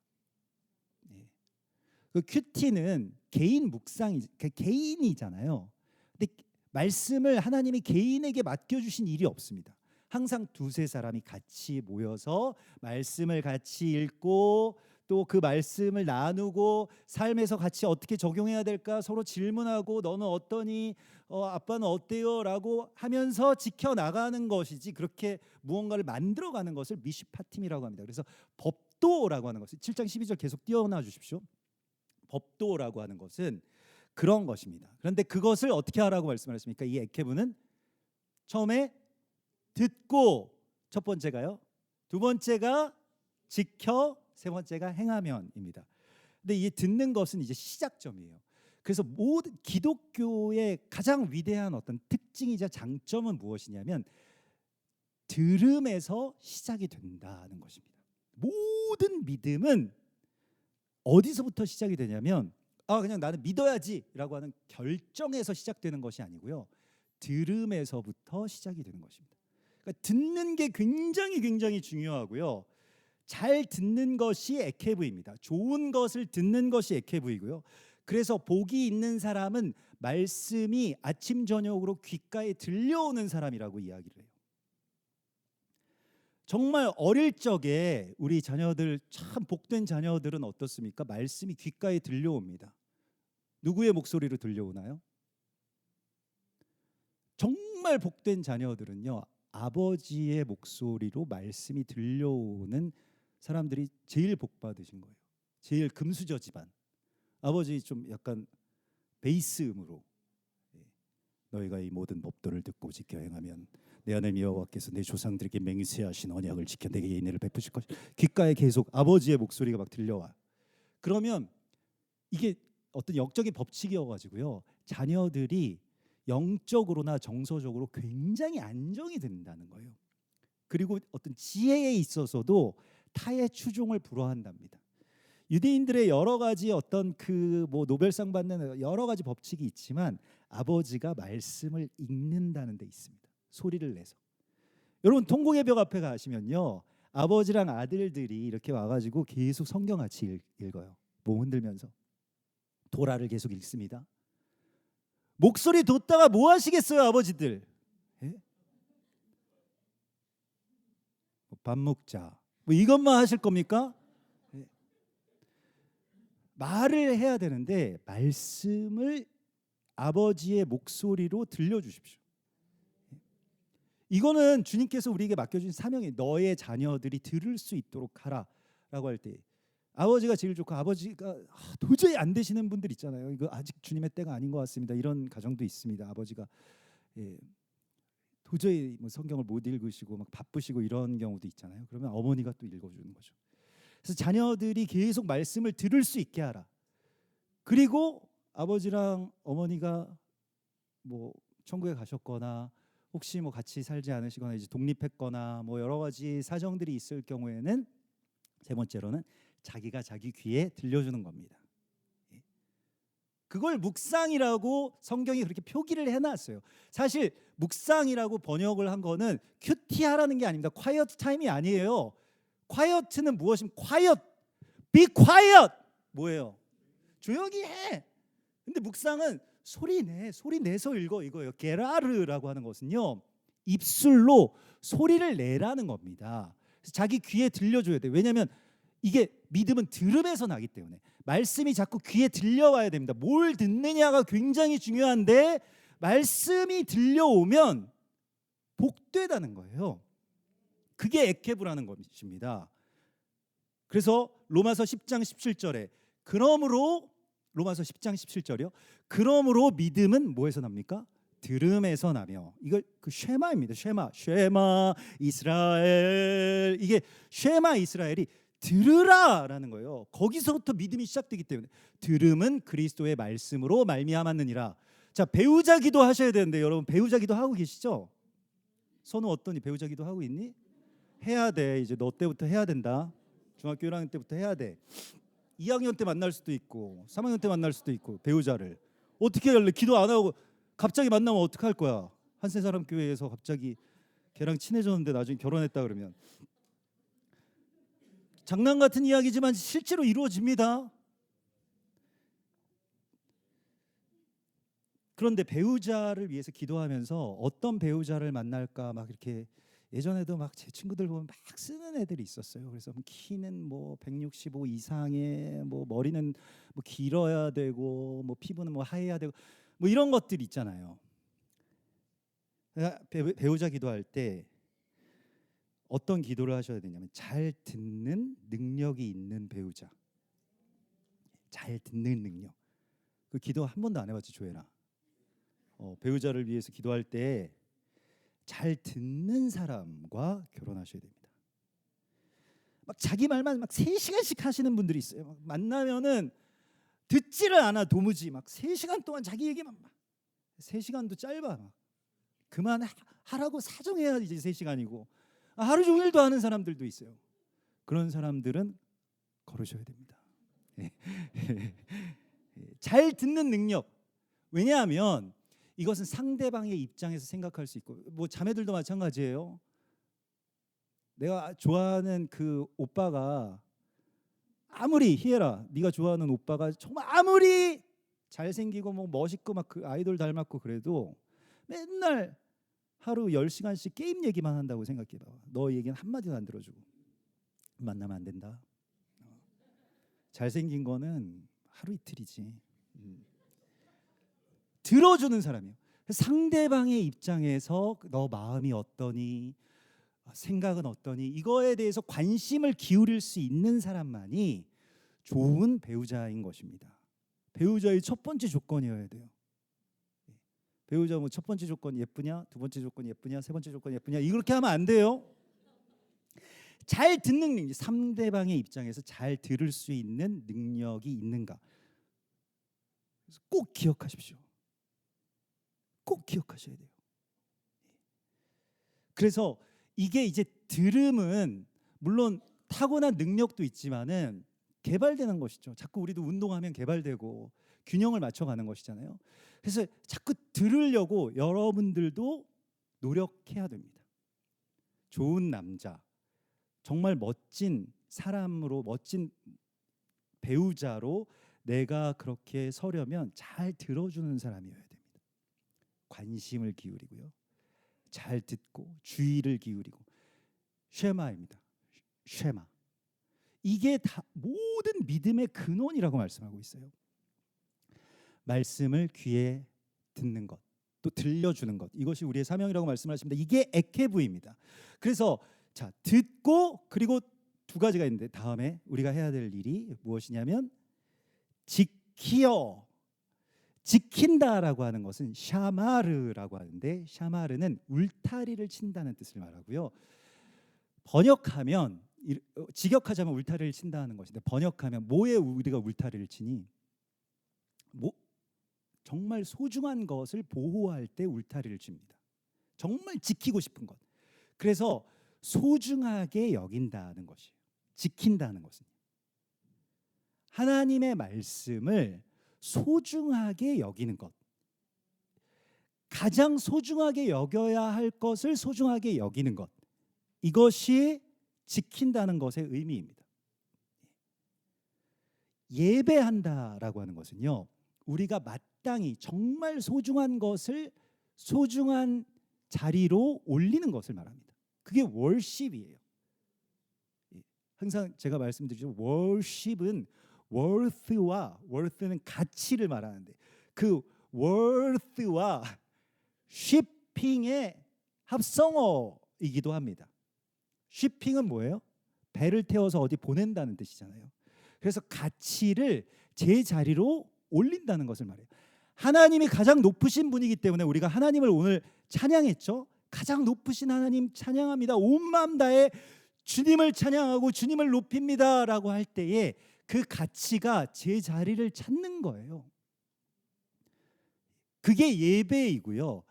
그 큐티는 개인 묵상이 개인이잖아요. 근데 말씀을 하나님이 개인에게 맡겨주신 일이 없습니다. 항상 두세 사람이 같이 모여서 말씀을 같이 읽고 또 그 말씀을 나누고 삶에서 같이 어떻게 적용해야 될까 서로 질문하고 너는 어떠니 아빠는 어때요? 라고 하면서 지켜나가는 것이지 그렇게 무언가를 만들어가는 것을 미슈파팀이라고 합니다. 그래서 법도라고 하는 것을 7장 12절 계속 띄워놔 주십시오. 법도라고 하는 것은 그런 것입니다. 그런데 그것을 어떻게 하라고 말씀하셨습니까? 이 에케브는 처음에 듣고 첫 번째가요. 두 번째가 지켜 세 번째가 행하면입니다. 근데 이 듣는 것은 이제 시작점이에요. 그래서 모든 기독교의 가장 위대한 어떤 특징이자 장점은 무엇이냐면 들음에서 시작이 된다는 것입니다. 모든 믿음은 어디서부터 시작이 되냐면 그냥 나는 믿어야지라고 하는 결정에서 시작되는 것이 아니고요. 들음에서부터 시작이 되는 것입니다. 그러니까 듣는 게 굉장히 중요하고요. 잘 듣는 것이 에케브입니다. 좋은 것을 듣는 것이 에케브이고요. 그래서 복이 있는 사람은 말씀이 아침 저녁으로 귓가에 들려오는 사람이라고 이야기를 해요. 정말 어릴 적에 우리 자녀들 참 복된 자녀들은 어떻습니까? 말씀이 귓가에 들려옵니다. 누구의 목소리로 들려오나요? 정말 복된 자녀들은요. 아버지의 목소리로 말씀이 들려오는 사람들이 제일 복 받으신 거예요. 제일 금수저 집안. 아버지 좀 약간 베이스음으로 너희가 이 모든 법도를 듣고 지켜 행하면 내 하나님 여호와께서 내 조상들에게 맹세하신 언약을 지켜 내게 인애를 베푸실 것이다. 귓가에 계속 아버지의 목소리가 막 들려와. 그러면 이게 어떤 영적인 법칙이어가지고요. 자녀들이 영적으로나 정서적으로 굉장히 안정이 된다는 거예요. 그리고 어떤 지혜에 있어서도 타의 추종을 불허한답니다. 유대인들의 여러 가지 어떤 그 뭐 노벨상 받는 여러 가지 법칙이 있지만 아버지가 말씀을 읽는다는 데 있습니다. 소리를 내서. 여러분 통곡의 벽 앞에 가시면요. 아버지랑 아들들이 이렇게 와가지고 계속 성경 같이 읽어요. 몸 흔들면서. 도라를 계속 읽습니다. 목소리 뒀다가 뭐 하시겠어요 아버지들? 예? 밥 먹자. 뭐 이것만 하실 겁니까? 예. 말을 해야 되는데 말씀을 아버지의 목소리로 들려주십시오. 이거는 주님께서 우리에게 맡겨주신 사명이 너의 자녀들이 들을 수 있도록 하라라고 할 때 아버지가 제일 좋고 아버지가 도저히 안 되시는 분들 있잖아요. 이거 아직 주님의 때가 아닌 것 같습니다. 이런 가정도 있습니다. 아버지가 도저히 뭐 성경을 못 읽으시고 막 바쁘시고 이런 경우도 있잖아요. 그러면 어머니가 또 읽어주는 거죠. 그래서 자녀들이 계속 말씀을 들을 수 있게 하라. 그리고 아버지랑 어머니가 뭐 천국에 가셨거나 혹시 뭐 같이 살지 않으시거나 이제 독립했거나 뭐 여러 가지 사정들이 있을 경우에는 세 번째로는 자기가 자기 귀에 들려주는 겁니다. 그걸 묵상이라고 성경이 그렇게 표기를 해놨어요. 사실 묵상이라고 번역을 한 거는 큐티하라는 게 아닙니다. quiet time이 아니에요. quiet는 무엇입니까? quiet, be quiet 뭐예요? 조용히 해. 근데 묵상은 소리 내서 읽어 이거예요. 게라르라고 하는 것은요 입술로 소리를 내라는 겁니다. 그래서 자기 귀에 들려줘야 돼. 왜냐하면 이게 믿음은 들음에서 나기 때문에 말씀이 자꾸 귀에 들려와야 됩니다. 뭘 듣느냐가 굉장히 중요한데 말씀이 들려오면 복되다는 거예요. 그게 에케브라는 것입니다. 그래서 로마서 10장 17절에 그러므로 로마서 10장 17절이요. 그러므로 믿음은 뭐에서 납니까? 들음에서 나며. 이걸 그 쉐마입니다. 쉐마 이스라엘. 이게 쉐마 이스라엘이 들으라라는 거예요. 거기서부터 믿음이 시작되기 때문에 들음은 그리스도의 말씀으로 말미암았느니라. 자, 배우자 기도 하셔야 되는데 여러분 배우자 기도 하고 계시죠? 선우 어떠니? 배우자 기도 하고 있니? 해야 돼. 이제 너 때부터 해야 된다. 중학교 1학년 때부터 해야 돼. 2학년 때 만날 수도 있고 3학년 때 만날 수도 있고 배우자를 어떻게 할래? 기도 안 하고 갑자기 만나면 어떡할 거야? 한세사람 교회에서 갑자기 걔랑 친해졌는데 나중에 결혼했다 그러면 장난 같은 이야기지만 실제로 이루어집니다. 그런데 배우자를 위해서 기도하면서 어떤 배우자를 만날까 막 이렇게 예전에도 막 제 친구들 보면 막 쓰는 애들이 있었어요. 그래서 키는 뭐 165 이상에 뭐 머리는 뭐 길어야 되고 뭐 피부는 뭐 하얘야 되고 뭐 이런 것들이 있잖아요. 배우자 기도할 때 어떤 기도를 하셔야 되냐면 잘 듣는 능력이 있는 배우자. 잘 듣는 능력. 그 기도 한 번도 안 해봤지 조혜나. 배우자를 위해서 기도할 때 잘 듣는 사람과 결혼하셔야 됩니다. 막 자기 말만 막 3시간씩 하시는 분들이 있어요. 막 만나면은 듣지를 않아 도무지 막 3시간 동안 자기 얘기만 막 3시간도 짧아 막 그만하라고 사정해야 이제 3시간이고 하루 종일도 하는 사람들도 있어요. 그런 사람들은 걸으셔야 됩니다. 잘 듣는 능력. 왜냐하면 이것은 상대방의 입장에서 생각할 수 있고 뭐 자매들도 마찬가지예요. 내가 좋아하는 그 오빠가 아무리 희애라 네가 좋아하는 오빠가 정말 아무리 잘생기고 뭐 멋있고 막 그 아이돌 닮았고 그래도 맨날 하루 10시간씩 게임 얘기만 한다고 생각해봐. 너 얘기는 한마디도 안 들어주고 만나면 안 된다. 잘생긴 거는 하루 이틀이지. 들어주는 사람이에요. 상대방의 입장에서 너 마음이 어떠니? 생각은 어떠니? 이거에 대해서 관심을 기울일 수 있는 사람만이 좋은 배우자인 것입니다. 배우자의 첫 번째 조건이어야 돼요. 배우자 뭐 첫 번째 조건 예쁘냐? 두 번째 조건 예쁘냐? 세 번째 조건 예쁘냐? 이렇게 하면 안 돼요. 잘 듣는 능력, 상대방의 입장에서 잘 들을 수 있는 능력이 있는가? 꼭 기억하십시오. 꼭 기억하셔야 돼요. 그래서 이게 이제 들음은 물론 타고난 능력도 있지만은 개발되는 것이죠. 자꾸 우리도 운동하면 개발되고 균형을 맞춰가는 것이잖아요. 그래서 자꾸 들으려고 여러분들도 노력해야 됩니다. 좋은 남자, 정말 멋진 사람으로 멋진 배우자로 내가 그렇게 서려면 잘 들어주는 사람이어야 됩니다. 관심을 기울이고요. 잘 듣고 주의를 기울이고 쉐마입니다. 쉐마. 이게 다 모든 믿음의 근원이라고 말씀하고 있어요. 말씀을 귀에 듣는 것, 또 들려주는 것. 이것이 우리의 사명이라고 말씀하십니다. 이게 에케부입니다. 그래서 자, 듣고 그리고 두 가지가 있는데 다음에 우리가 해야 될 일이 무엇이냐면 지키어. 지킨다라고 하는 것은 샤마르라고 하는데 샤마르는 울타리를 친다는 뜻을 말하고요. 번역하면 직역하자면 울타리를 친다는 것인데 번역하면 뭐에 우리가 울타리를 치니? 정말 소중한 것을 보호할 때 울타리를 칩니다. 정말 지키고 싶은 것. 그래서 소중하게 여긴다는 것이에요. 지킨다는 것은 하나님의 말씀을 소중하게 여기는 것. 가장 소중하게 여겨야 할 것을 소중하게 여기는 것. 이것이 지킨다는 것의 의미입니다. 예배한다라고 하는 것은요, 우리가 마땅히 정말 소중한 것을 소중한 자리로 올리는 것을 말합니다. 그게 월십이에요. 항상 제가 말씀드리죠. 월십은 worth는 가치를 말하는데 그 worth와 shipping의 합성어이기도 합니다. shipping은 뭐예요? 배를 태워서 어디 보낸다는 뜻이잖아요. 그래서 가치를 제 자리로 올린다는 것을 말해요. 하나님이 가장 높으신 분이기 때문에 우리가 하나님을 오늘 찬양했죠. 가장 높으신 하나님 찬양합니다. 온 마음 다해 주님을 찬양하고 주님을 높입니다라고 할 때에 그 가치가 제 자리를 찾는 거예요. 그게 예배이고요.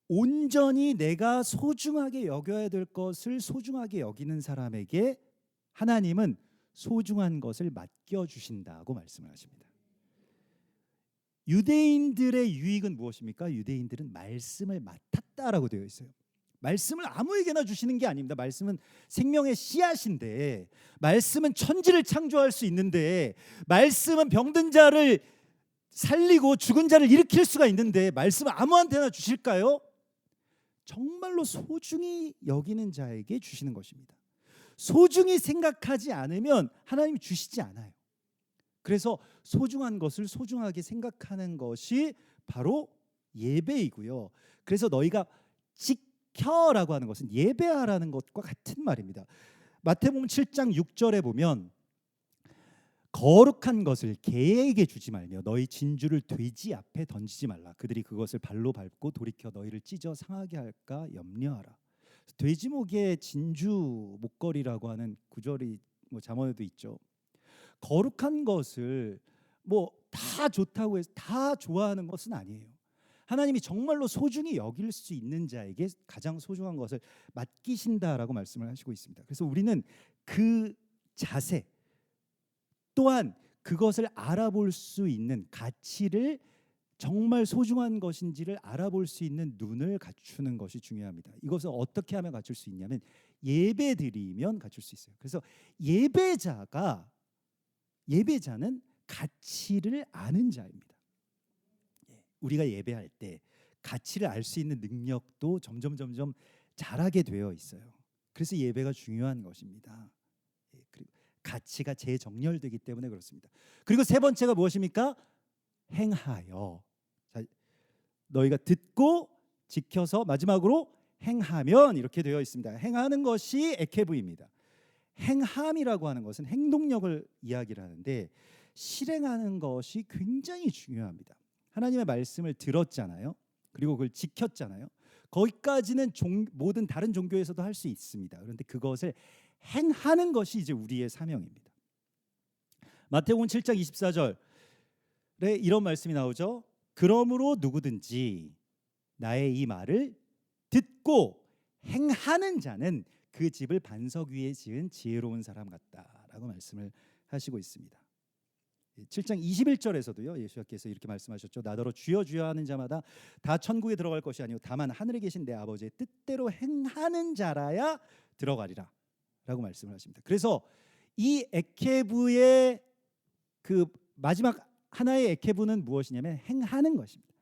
온전히 내가 소중하게 여겨야 될 것을 소중하게 여기는 사람에게 하나님은 소중한 것을 맡겨주신다고 말씀을 하십니다. 유대인들의 유익은 무엇입니까? 유대인들은 말씀을 맡았다라고 되어 있어요. 말씀을 아무에게나 주시는 게 아닙니다. 말씀은 생명의 씨앗인데, 말씀은 천지를 창조할 수 있는데, 말씀은 병든 자를 살리고 죽은 자를 일으킬 수가 있는데 말씀을 아무한테나 주실까요? 정말로 소중히 여기는 자에게 주시는 것입니다. 소중히 생각하지 않으면 하나님이 주시지 않아요. 그래서 소중한 것을 소중하게 생각하는 것이 바로 예배이고요. 그래서 너희가 지켜라고 하는 것은 예배하라는 것과 같은 말입니다. 마태복음 7장 6절에 보면 거룩한 것을 개에게 주지 말며 너희 진주를 돼지 앞에 던지지 말라. 그들이 그것을 발로 밟고 돌이켜 너희를 찢어 상하게 할까 염려하라. 돼지목의 진주 목걸이라고 하는 구절이 잠언에도 있죠. 거룩한 것을 다 좋다고 해서 다 좋아하는 것은 아니에요. 하나님이 정말로 소중히 여길 수 있는 자에게 가장 소중한 것을 맡기신다라고 말씀을 하시고 있습니다. 그래서 우리는 그 자세 또한 그것을 알아볼 수 있는 가치를 정말 소중한 것인지를 알아볼 수 있는 눈을 갖추는 것이 중요합니다. 이것을 어떻게 하면 갖출 수 있냐면 예배드리면 갖출 수 있어요. 그래서 예배자는 가치를 아는 자입니다. 우리가 예배할 때 가치를 알 수 있는 능력도 점점 자라게 되어 있어요. 그래서 예배가 중요한 것입니다. 그리고 가치가 재정렬되기 때문에 그렇습니다. 그리고 세 번째가 무엇입니까? 행하여. 자, 너희가 듣고 지켜서 마지막으로 행하면 이렇게 되어 있습니다. 행하는 것이 에케브입니다. 행함이라고 하는 것은 행동력을 이야기를 하는데 실행하는 것이 굉장히 중요합니다. 하나님의 말씀을 들었잖아요. 그리고 그걸 지켰잖아요. 거기까지는 모든 다른 종교에서도 할 수 있습니다. 그런데 그것을 행하는 것이 이제 우리의 사명입니다. 마태복음 7장 24절에 이런 말씀이 나오죠. 그러므로 누구든지 나의 이 말을 듣고 행하는 자는 그 집을 반석 위에 지은 지혜로운 사람 같다라고 말씀을 하시고 있습니다. 7장 21절에서도요. 예수께서 이렇게 말씀하셨죠. 나더러 주여 주여 하는 자마다 다 천국에 들어갈 것이 아니요 다만 하늘에 계신 내 아버지의 뜻대로 행하는 자라야 들어가리라 라고 말씀을 하십니다. 그래서 이 에케브의 그 마지막 하나의 에케브는 무엇이냐면 행하는 것입니다.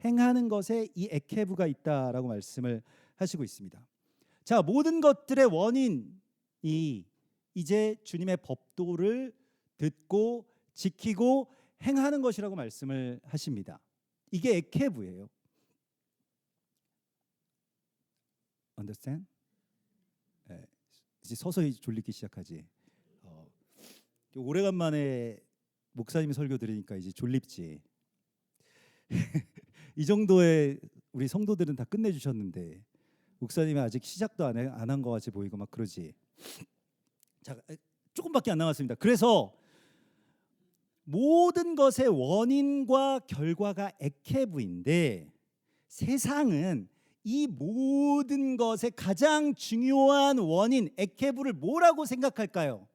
행하는 것에 이 에케브가 있다라고 말씀을 하시고 있습니다. 자, 모든 것들의 원인이 이제 주님의 법도를 듣고 지키고 행하는 것이라고 말씀을 하십니다. 이게 에케브예요. Understand? 네, 이제 서서히 졸리기 시작하지. 오래간만에 목사님 설교 들으니까 이제 졸립지. 이 정도의 우리 성도들은 다 끝내주셨는데 목사님이 아직 시작도 안 한 것 같이 보이고 막 그러지. 자, 조금밖에 안 남았습니다. 그래서 모든 것의 원인과 결과가 에케브인데 세상은 이 모든 것의 가장 중요한 원인 에케브를 뭐라고 생각할까요?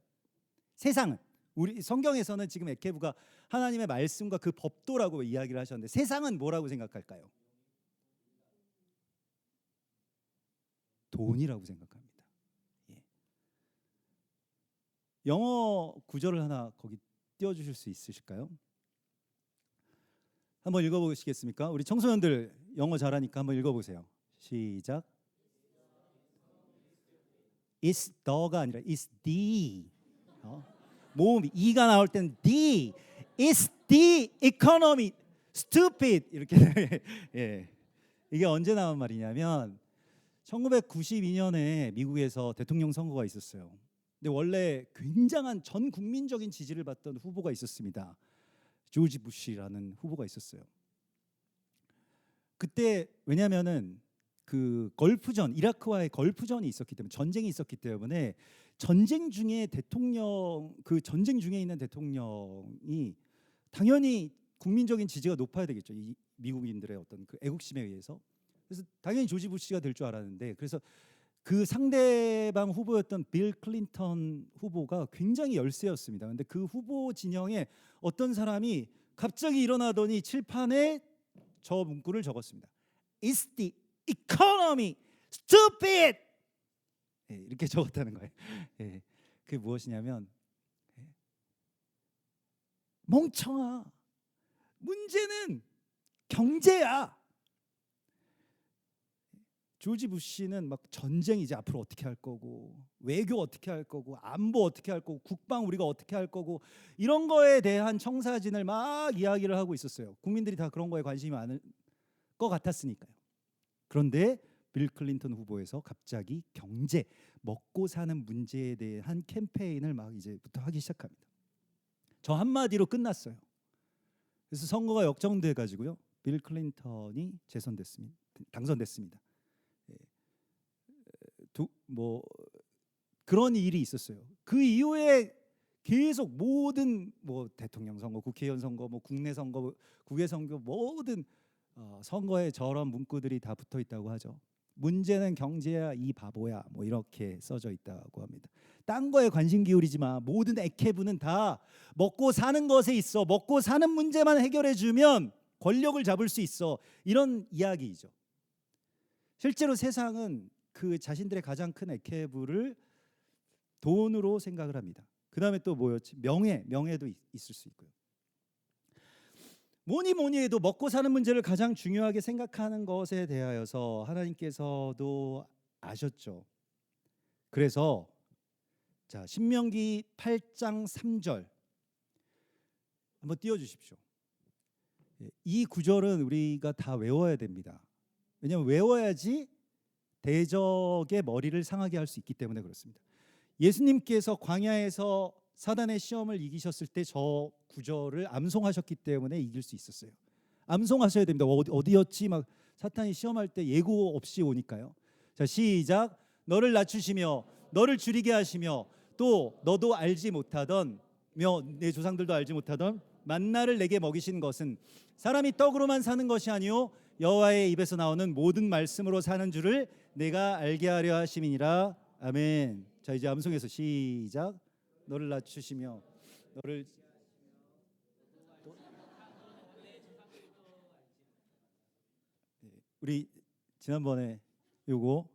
세상은 우리 성경에서는 지금 에케브가 하나님의 말씀과 그 법도라고 이야기를 하셨는데 세상은 뭐라고 생각할까요? 돈이라고 생각합니다. 영어 구절을 하나 거기 띄워주실 수 있으실까요? 한번 읽어보시겠습니까? 우리 청소년들 영어 잘하니까 한번 읽어보세요. 시작. It's the가 아니라 It's the. 모음 E가 나올 때는 the. It's the economy. Stupid. 이렇게. 예. 이게 언제 나온 말이냐면 1992년에 미국에서 대통령 선거가 있었어요. 근데 원래 굉장한 전 국민적인 지지를 받던 후보가 있었습니다. 조지 부시라는 후보가 있었어요. 그때 왜냐면은 그 걸프전, 이라크와의 걸프전이 있었기 때문에, 전쟁이 있었기 때문에 전쟁 중에 대통령, 그 전쟁 중에 있는 대통령이 당연히 국민적인 지지가 높아야 되겠죠. 이 미국인들의 어떤 그 애국심에 의해서. 그래서 당연히 조지 부시가 될 줄 알았는데, 그래서 그 상대방 후보였던 빌 클린턴 후보가 굉장히 열세였습니다. 근데 그 후보 진영에 어떤 사람이 갑자기 일어나더니 칠판에 저 문구를 적었습니다. It's the economy, stupid. 예, 이렇게 적었다는 거예요. 예, 그게 무엇이냐면, 예, 멍청아, 문제는 경제야. 조지 부시는 막 전쟁 이제 앞으로 어떻게 할 거고, 외교 어떻게 할 거고, 안보 어떻게 할 거고, 국방 우리가 어떻게 할 거고, 이런 거에 대한 청사진을 막 이야기를 하고 있었어요. 국민들이 다 그런 거에 관심이 많을 것 같았으니까요. 그런데 빌 클린턴 후보에서 갑자기 경제, 먹고 사는 문제에 대한 캠페인을 막 이제부터 하기 시작합니다. 저 한마디로 끝났어요. 그래서 선거가 역정돼 가지고요, 빌 클린턴이 당선됐습니다. 뭐 그런 일이 있었어요. 그 이후에 계속 모든 뭐 대통령 선거, 국회의원 선거, 뭐 국내 선거, 국외 선거, 모든 선거에 저런 문구들이 다 붙어 있다고 하죠. 문제는 경제야 이 바보야, 뭐 이렇게 써져 있다고 합니다. 딴 거에 관심 기울이지 마. 모든 액해부는 다 먹고 사는 것에 있어. 먹고 사는 문제만 해결해 주면 권력을 잡을 수 있어. 이런 이야기이죠. 실제로 세상은 그 자신들의 가장 큰 액해부를 돈으로 생각을 합니다. 그 다음에 또 뭐였지? 명예도 있을 수 있고요. 뭐니 해도 먹고 사는 문제를 가장 중요하게 생각하는 것에 대하여서 하나님께서도 아셨죠. 그래서 자, 신명기 8장 3절 한번 띄워주십시오. 이 구절은 우리가 다 외워야 됩니다. 왜냐하면 외워야지 대적의 머리를 상하게 할 수 있기 때문에 그렇습니다. 예수님께서 광야에서 사단의 시험을 이기셨을 때 저 구절을 암송하셨기 때문에 이길 수 있었어요. 암송하셔야 됩니다. 어디였지? 막 사탄이 시험할 때 예고 없이 오니까요. 자, 시작. 너를 낮추시며 너를 줄이게 하시며 또 너도 알지 못하던 내 조상들도 알지 못하던 만나를 내게 먹이신 것은 사람이 떡으로만 사는 것이 아니요 여호와의 입에서 나오는 모든 말씀으로 사는 줄을 내가 알게 하려 하심이니라. 아멘. 자, 이제 암송에서 시작. 너를 낮추시며 너를 우리 지난번에 요거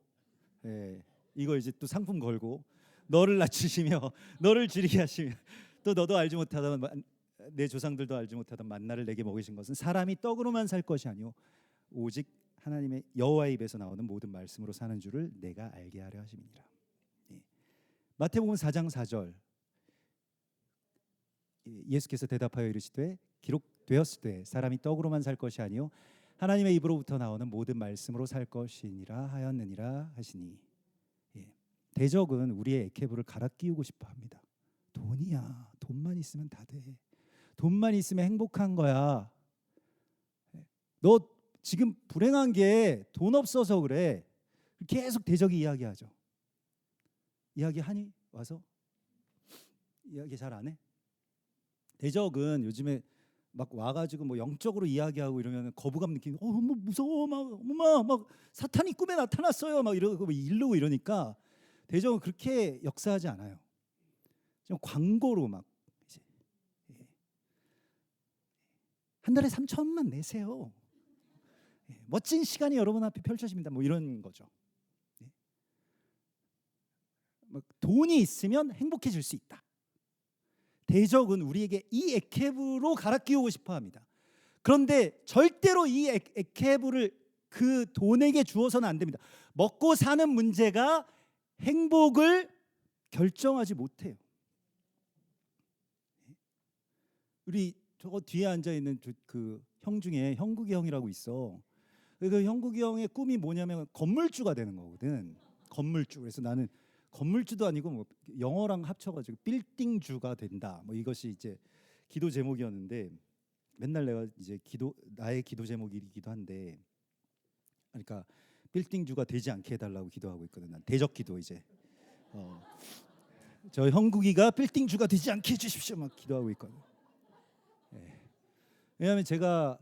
이거 이제 또 상품 걸고 너를 낮추시며 너를 줄이게 하시며 또 너도 알지 못하던 내 조상들도 알지 못하던 만나를 내게 먹이신 것은 사람이 떡으로만 살 것이 아니요 오직 하나님의 여호와의 입에서 나오는 모든 말씀으로 사는 줄을 내가 알게 하려 하심이니라. 마태복음 4장 4절 예수께서 대답하여 이르시되 기록되었을 때 사람이 떡으로만 살 것이 아니요 하나님의 입으로부터 나오는 모든 말씀으로 살 것이니라 하였느니라 하시니. 대적은 우리의 액해부를 갈아 끼우고 싶어 합니다. 돈이야. 돈만 있으면 다 돼. 돈만 있으면 행복한 거야. 너 지금 불행한 게 돈 없어서 그래. 계속 대적이 이야기하죠. 이야기하니? 와서? 이야기 잘 안 해? 대적은 요즘에 막 와가지고 뭐 영적으로 이야기하고 이러면 거부감 느끼고 뭐 무서워 막 엄마 막 사탄이 꿈에 나타났어요 막 이러고 이르고 이러니까 대적은 그렇게 역사하지 않아요. 좀 광고로 막 이제 한 달에 3,000만 내세요. 멋진 시간이 여러분 앞에 펼쳐집니다. 뭐 이런 거죠. 막 돈이 있으면 행복해질 수 있다. 대적은 우리에게 이 액해부로 갈아 끼우고 싶어 합니다. 그런데 절대로 이 액해부를 그 돈에게 주어서는 안 됩니다. 먹고 사는 문제가 행복을 결정하지 못해요. 우리 저거 뒤에 앉아 있는 그 형 중에 형국이 형이라고 있어. 그 형국이 형의 꿈이 뭐냐면 건물주가 되는 거거든. 건물주. 그래서 나는 건물주도 아니고 뭐 영어랑 합쳐가지고 빌딩주가 된다. 뭐 이것이 이제 기도 제목이었는데 맨날 내가 이제 나의 기도 제목이기도 한데, 그러니까 빌딩주가 되지 않게 해달라고 기도하고 있거든. 난 대적 기도 이제. 저 형국이가 빌딩주가 되지 않게 해주십시오 막 기도하고 있거든. 예. 왜냐하면 제가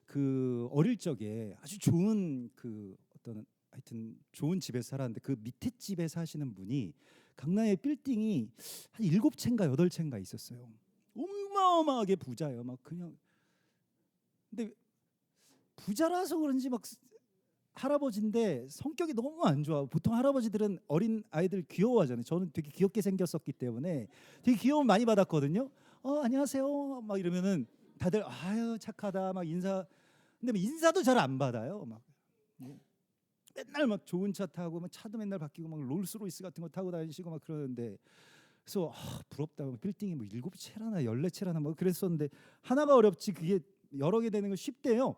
그 어릴 적에 아주 좋은 그 어떤 하여튼 좋은 집에서 살았는데 그 밑에 집에 사시는 분이 강남에 빌딩이 한 7채인가 8채인가 있었어요. 어마어마하게 부자예요. 막 그냥. 근데 부자라서 그런지 막 할아버지인데 성격이 너무 안 좋아. 보통 할아버지들은 어린 아이들 귀여워하잖아요. 저는 되게 귀엽게 생겼었기 때문에 되게 귀여움 많이 받았거든요. 안녕하세요 막 이러면은 다들 아유 착하다 막 인사. 근데 뭐 인사도 잘 안 받아요. 막 맨날 막 좋은 차 타고 막 차도 맨날 바뀌고 막 롤스로이스 같은 거 타고 다니시고 막 그러는데, 그래서 부럽다. 빌딩이 뭐 7채라나 14채라나 뭐 그랬었는데 하나가 어렵지 그게 여러 개 되는 거 쉽대요.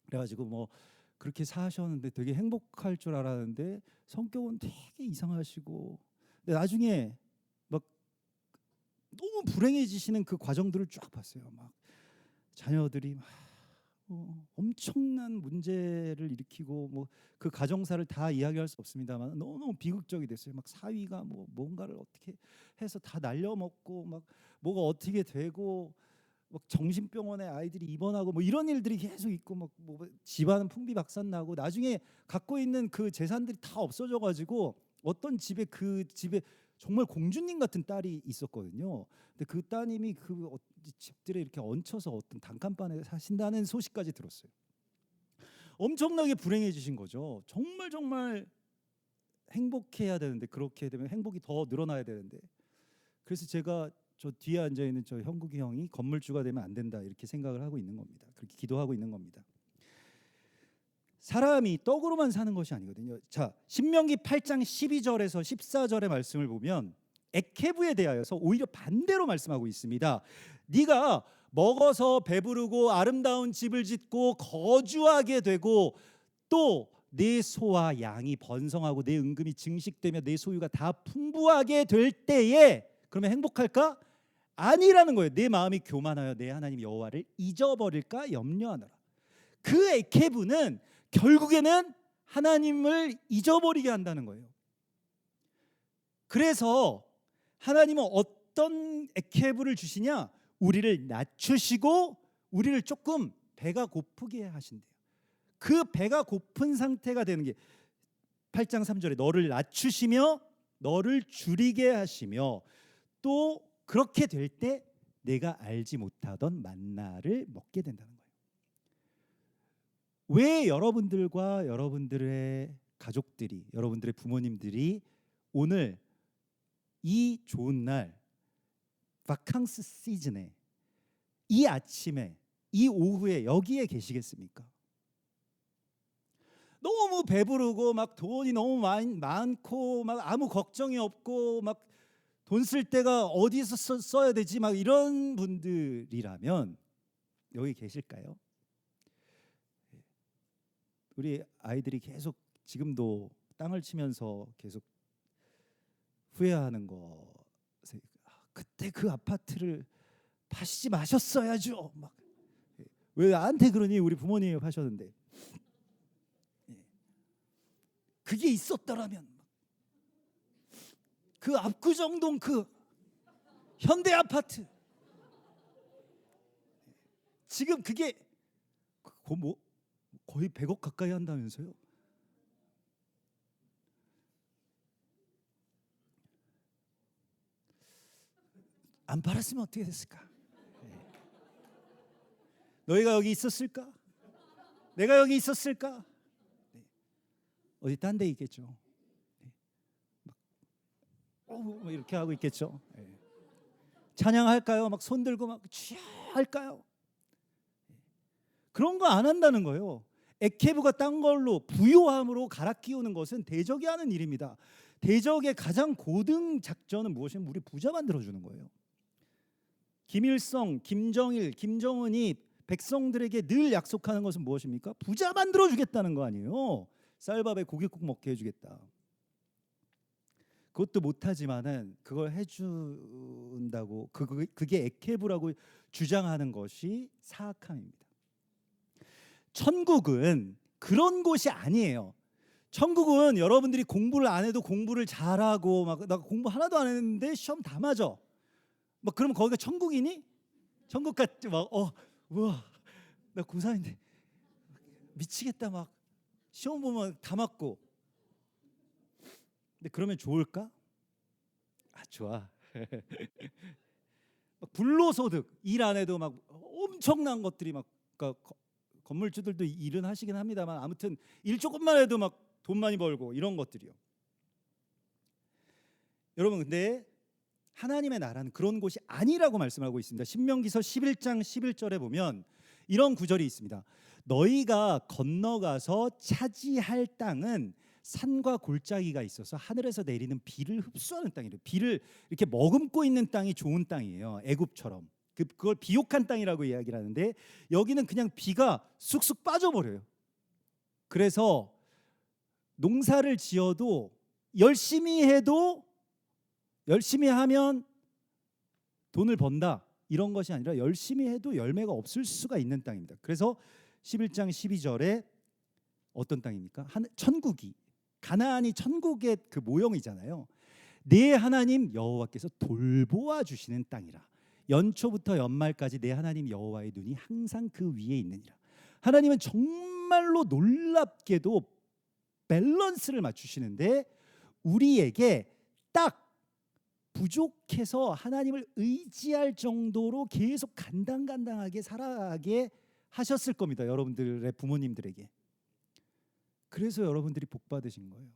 그래가지고 뭐 그렇게 사셨는데 되게 행복할 줄 알았는데 성격은 되게 이상하시고, 근데 나중에 막 너무 불행해지시는 그 과정들을 쫙 봤어요. 막 자녀들이 막 엄청난 문제를 일으키고 뭐 그 가정사를 다 이야기할 수 없습니다만 너무 비극적이 됐어요. 막 사위가 뭐 뭔가를 어떻게 해서 다 날려먹고 막 뭐가 어떻게 되고 막 정신병원에 아이들이 입원하고 뭐 이런 일들이 계속 있고 막 뭐 집안은 풍비박산 나고 나중에 갖고 있는 그 재산들이 다 없어져가지고 어떤 집에 그 집에 정말 공주님 같은 딸이 있었거든요. 근데 그 따님이 그 집들에 이렇게 얹혀서 어떤 단칸방에 사신다는 소식까지 들었어요. 엄청나게 불행해지신 거죠. 정말 행복해야 되는데, 그렇게 되면 행복이 더 늘어나야 되는데, 그래서 제가 저 뒤에 앉아 있는 저 형국이 형이 건물주가 되면 안 된다 이렇게 생각을 하고 있는 겁니다. 그렇게 기도하고 있는 겁니다. 사람이 떡으로만 사는 것이 아니거든요. 자, 신명기 8장 12절에서 14절의 말씀을 보면 에케브에 대하여서 오히려 반대로 말씀하고 있습니다. 네가 먹어서 배부르고 아름다운 집을 짓고 거주하게 되고 또 내 소와 양이 번성하고 내 은금이 증식되며 내 소유가 다 풍부하게 될 때에 그러면 행복할까? 아니라는 거예요. 내 마음이 교만하여 내 하나님 여호와를 잊어버릴까 염려하노라. 그 에케브는 결국에는 하나님을 잊어버리게 한다는 거예요. 그래서 하나님은 어떤 에케브를 주시냐? 우리를 낮추시고 우리를 조금 배가 고프게 하신대요. 그 배가 고픈 상태가 되는 게 8장 3절에 너를 낮추시며 너를 줄이게 하시며 또 그렇게 될 때 내가 알지 못하던 만나를 먹게 된다는 거예요. 왜 여러분들과 여러분들의 가족들이, 여러분들의 부모님들이 오늘 이 좋은 날 바캉스 시즌에 이 아침에 이 오후에 여기에 계시겠습니까? 너무 배부르고 막 돈이 너무 많고 막 아무 걱정이 없고 막 돈 쓸 때가 어디서 써야 되지 막 이런 분들이라면 여기 계실까요? 우리 아이들이 계속 지금도 땅을 치면서 계속 후회하는 거, 그때 그 아파트를 파시지 마셨어야죠. 막 왜 나한테 그러니? 우리 부모님이 하셨는데 그게 있었더라면 그 압구정동 그 현대 아파트 지금 그게 뭐 거의 100억 가까이 한다면서요? 안 팔았으면 어떻게 됐을까? 너희가 여기 있었을까? 내가 여기 있었을까? 어디 딴 데 있겠죠. 막 이렇게 하고 있겠죠. 찬양할까요? 막 손 들고 막 취할까요? 그런 거 안 한다는 거예요. 에케브가 딴 걸로 부요함으로 갈아 끼우는 것은 대적이 하는 일입니다. 대적의 가장 고등 작전은 무엇이냐면 우리 부자 만들어주는 거예요. 김일성, 김정일, 김정은이 백성들에게 늘 약속하는 것은 무엇입니까? 부자 만들어주겠다는 거 아니에요. 쌀밥에 고깃국 먹게 해주겠다. 그것도 못하지만은 그걸 해준다고 그게 에케브라고 주장하는 것이 사악함입니다. 천국은 그런 곳이 아니에요. 천국은 여러분들이 공부를 안 해도 공부를 잘하고 막 나 공부 하나도 안 했는데 시험 다 맞아. 막 그러면 거기가 천국이니? 천국 같지 막 우와 나 고3인데 미치겠다 막 시험 보면 다 맞고. 근데 그러면 좋을까? 아 좋아. 불로소득 일 안 해도 막 엄청난 것들이 막 그러니까 건물주들도 일은 하시긴 합니다만 아무튼 일 조금만 해도 막 돈 많이 벌고 이런 것들이요. 여러분 근데 하나님의 나라는 그런 곳이 아니라고 말씀하고 있습니다. 신명기서 11장 11절에 보면 이런 구절이 있습니다. 너희가 건너가서 차지할 땅은 산과 골짜기가 있어서 하늘에서 내리는 비를 흡수하는 땅이래요. 비를 이렇게 머금고 있는 땅이 좋은 땅이에요. 애굽처럼. 그걸 비옥한 땅이라고 이야기를 하는데 여기는 그냥 비가 쑥쑥 빠져버려요. 그래서 농사를 지어도 열심히 해도 열심히 하면 돈을 번다 이런 것이 아니라 열심히 해도 열매가 없을 수가 있는 땅입니다. 그래서 11장 12절에 어떤 땅입니까? 천국이 가나안이 천국의 그 모형이잖아요. 내 하나님 여호와께서 돌보아 주시는 땅이라. 연초부터 연말까지 내 하나님 여호와의 눈이 항상 그 위에 있느니라. 하나님은 정말로 놀랍게도 밸런스를 맞추시는데 우리에게 딱 부족해서 하나님을 의지할 정도로 계속 간당간당하게 살아가게 하셨을 겁니다. 여러분들의 부모님들에게. 그래서 여러분들이 복 받으신 거예요.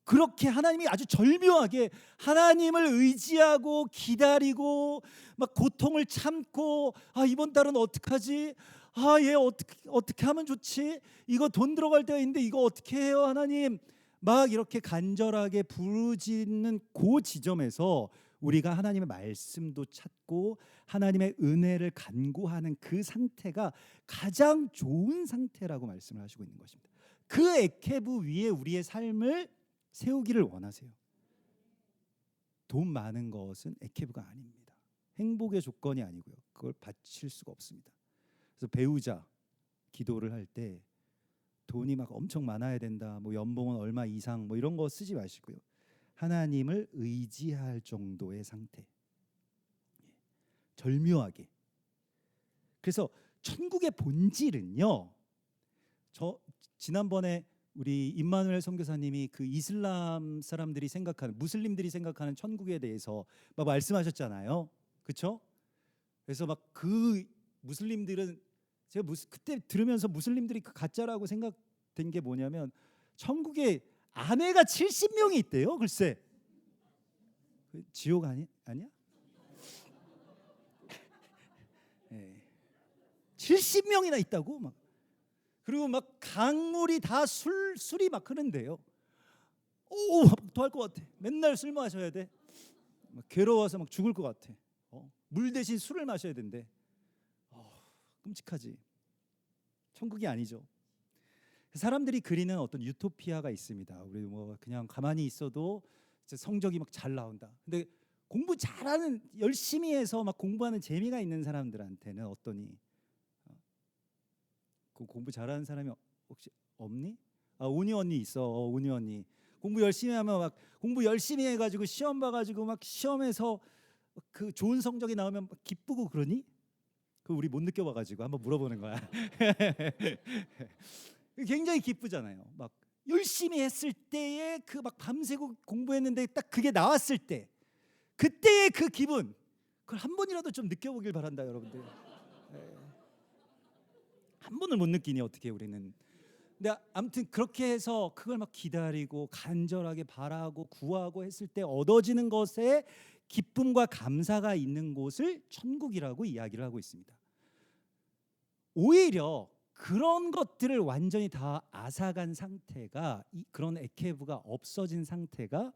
그렇게 하나님이 아주 절묘하게 하나님을 의지하고 기다리고 막 고통을 참고 이번 달은 어떡하지? 얘 어떻게 하면 좋지? 이거 돈 들어갈 때가 있는데 이거 어떻게 해요 하나님? 막 이렇게 간절하게 부르짖는 그 지점에서 우리가 하나님의 말씀도 찾고 하나님의 은혜를 간구하는 그 상태가 가장 좋은 상태라고 말씀을 하시고 있는 것입니다. 그 에케브 위에 우리의 삶을 세우기를 원하세요. 돈 많은 것은 에케브가 아닙니다. 행복의 조건이 아니고요. 그걸 바칠 수가 없습니다. 그래서 배우자 기도를 할 때 돈이 막 엄청 많아야 된다. 뭐 연봉은 얼마 이상 뭐 이런 거 쓰지 마시고요. 하나님을 의지할 정도의 상태. 절묘하게. 그래서 천국의 본질은요. 저 지난번에 우리 임마누엘 선교사님이 그 이슬람 사람들이 생각하는 무슬림들이 생각하는 천국에 대해서 막 말씀하셨잖아요. 그렇죠? 그래서 막 그 무슬림들은 제가 그때 들으면서 무슬림들이 그 가짜라고 생각된 게 뭐냐면 천국에 아내가 70명이 있대요. 글쎄. 지옥 아니야? 70명이나 있다고 막. 그리고 막 강물이 다 술이 막 흐른대요. 더 할 것 같아. 맨날 술 마셔야 돼. 막 괴로워서 막 죽을 것 같아. 물 대신 술을 마셔야 된대. 끔찍하지. 천국이 아니죠. 사람들이 그리는 어떤 유토피아가 있습니다. 우리 뭐 그냥 가만히 있어도 성적이 막 잘 나온다. 근데 공부 잘하는 열심히 해서 막 공부하는 재미가 있는 사람들한테는 어떠니? 그 공부 잘하는 사람이 혹시 없니? 운이 언니 있어. 운이 언니. 공부 열심히 하면 막 공부 열심히 해가지고 시험 봐가지고 막 시험에서 그 좋은 성적이 나오면 막 기쁘고 그러니? 그 우리 못 느껴봐가지고 한번 물어보는 거야. 굉장히 기쁘잖아요. 막 열심히 했을 때에 그 막 밤새고 공부했는데 딱 그게 나왔을 때 그때의 그 기분 그걸 한 번이라도 좀 느껴보길 바란다 여러분들. 한 번을 못 느끼니 어떻게 우리는. 근데 아무튼 그렇게 해서 그걸 막 기다리고 간절하게 바라고 구하고 했을 때 얻어지는 것에 기쁨과 감사가 있는 곳을 천국이라고 이야기를 하고 있습니다. 오히려 그런 것들을 완전히 다 앗아간 상태가 그런 에케브가 없어진 상태가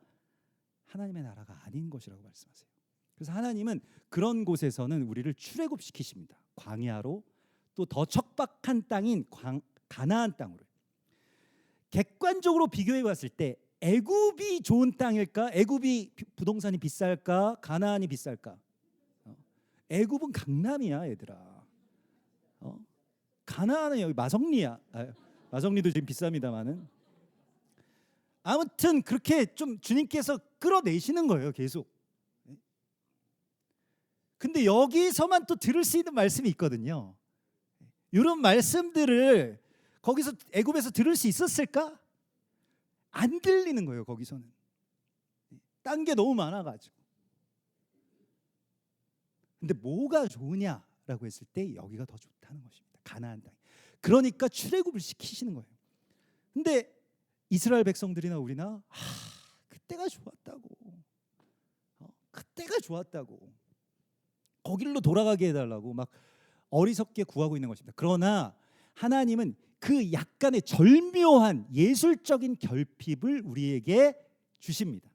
하나님의 나라가 아닌 것이라고 말씀하세요. 그래서 하나님은 그런 곳에서는 우리를 출애굽시키십니다. 광야로 또 더 척박한 땅인 가나안 땅으로. 객관적으로 비교해 봤을 때 애굽이 좋은 땅일까? 애굽이 부동산이 비쌀까? 가나안이 비쌀까? 애굽은 강남이야, 얘들아. 가나안은 여기 마성리야. 마성리도 지금 비쌉니다만은. 아무튼 그렇게 좀 주님께서 끌어내시는 거예요, 계속. 근데 여기서만 또 들을 수 있는 말씀이 있거든요. 이런 말씀들을 거기서 애굽에서 들을 수 있었을까? 안 들리는 거예요, 거기서는. 딴 게 너무 많아가지고. 근데 뭐가 좋으냐라고 했을 때 여기가 더 좋다는 것입니다. 가나안 땅. 그러니까 출애굽을 시키시는 거예요. 근데 이스라엘 백성들이나 우리나 그때가 좋았다고. 그때가 좋았다고. 거길로 돌아가게 해달라고 막 어리석게 구하고 있는 것입니다. 그러나 하나님은 그 약간의 절묘한 예술적인 결핍을 우리에게 주십니다.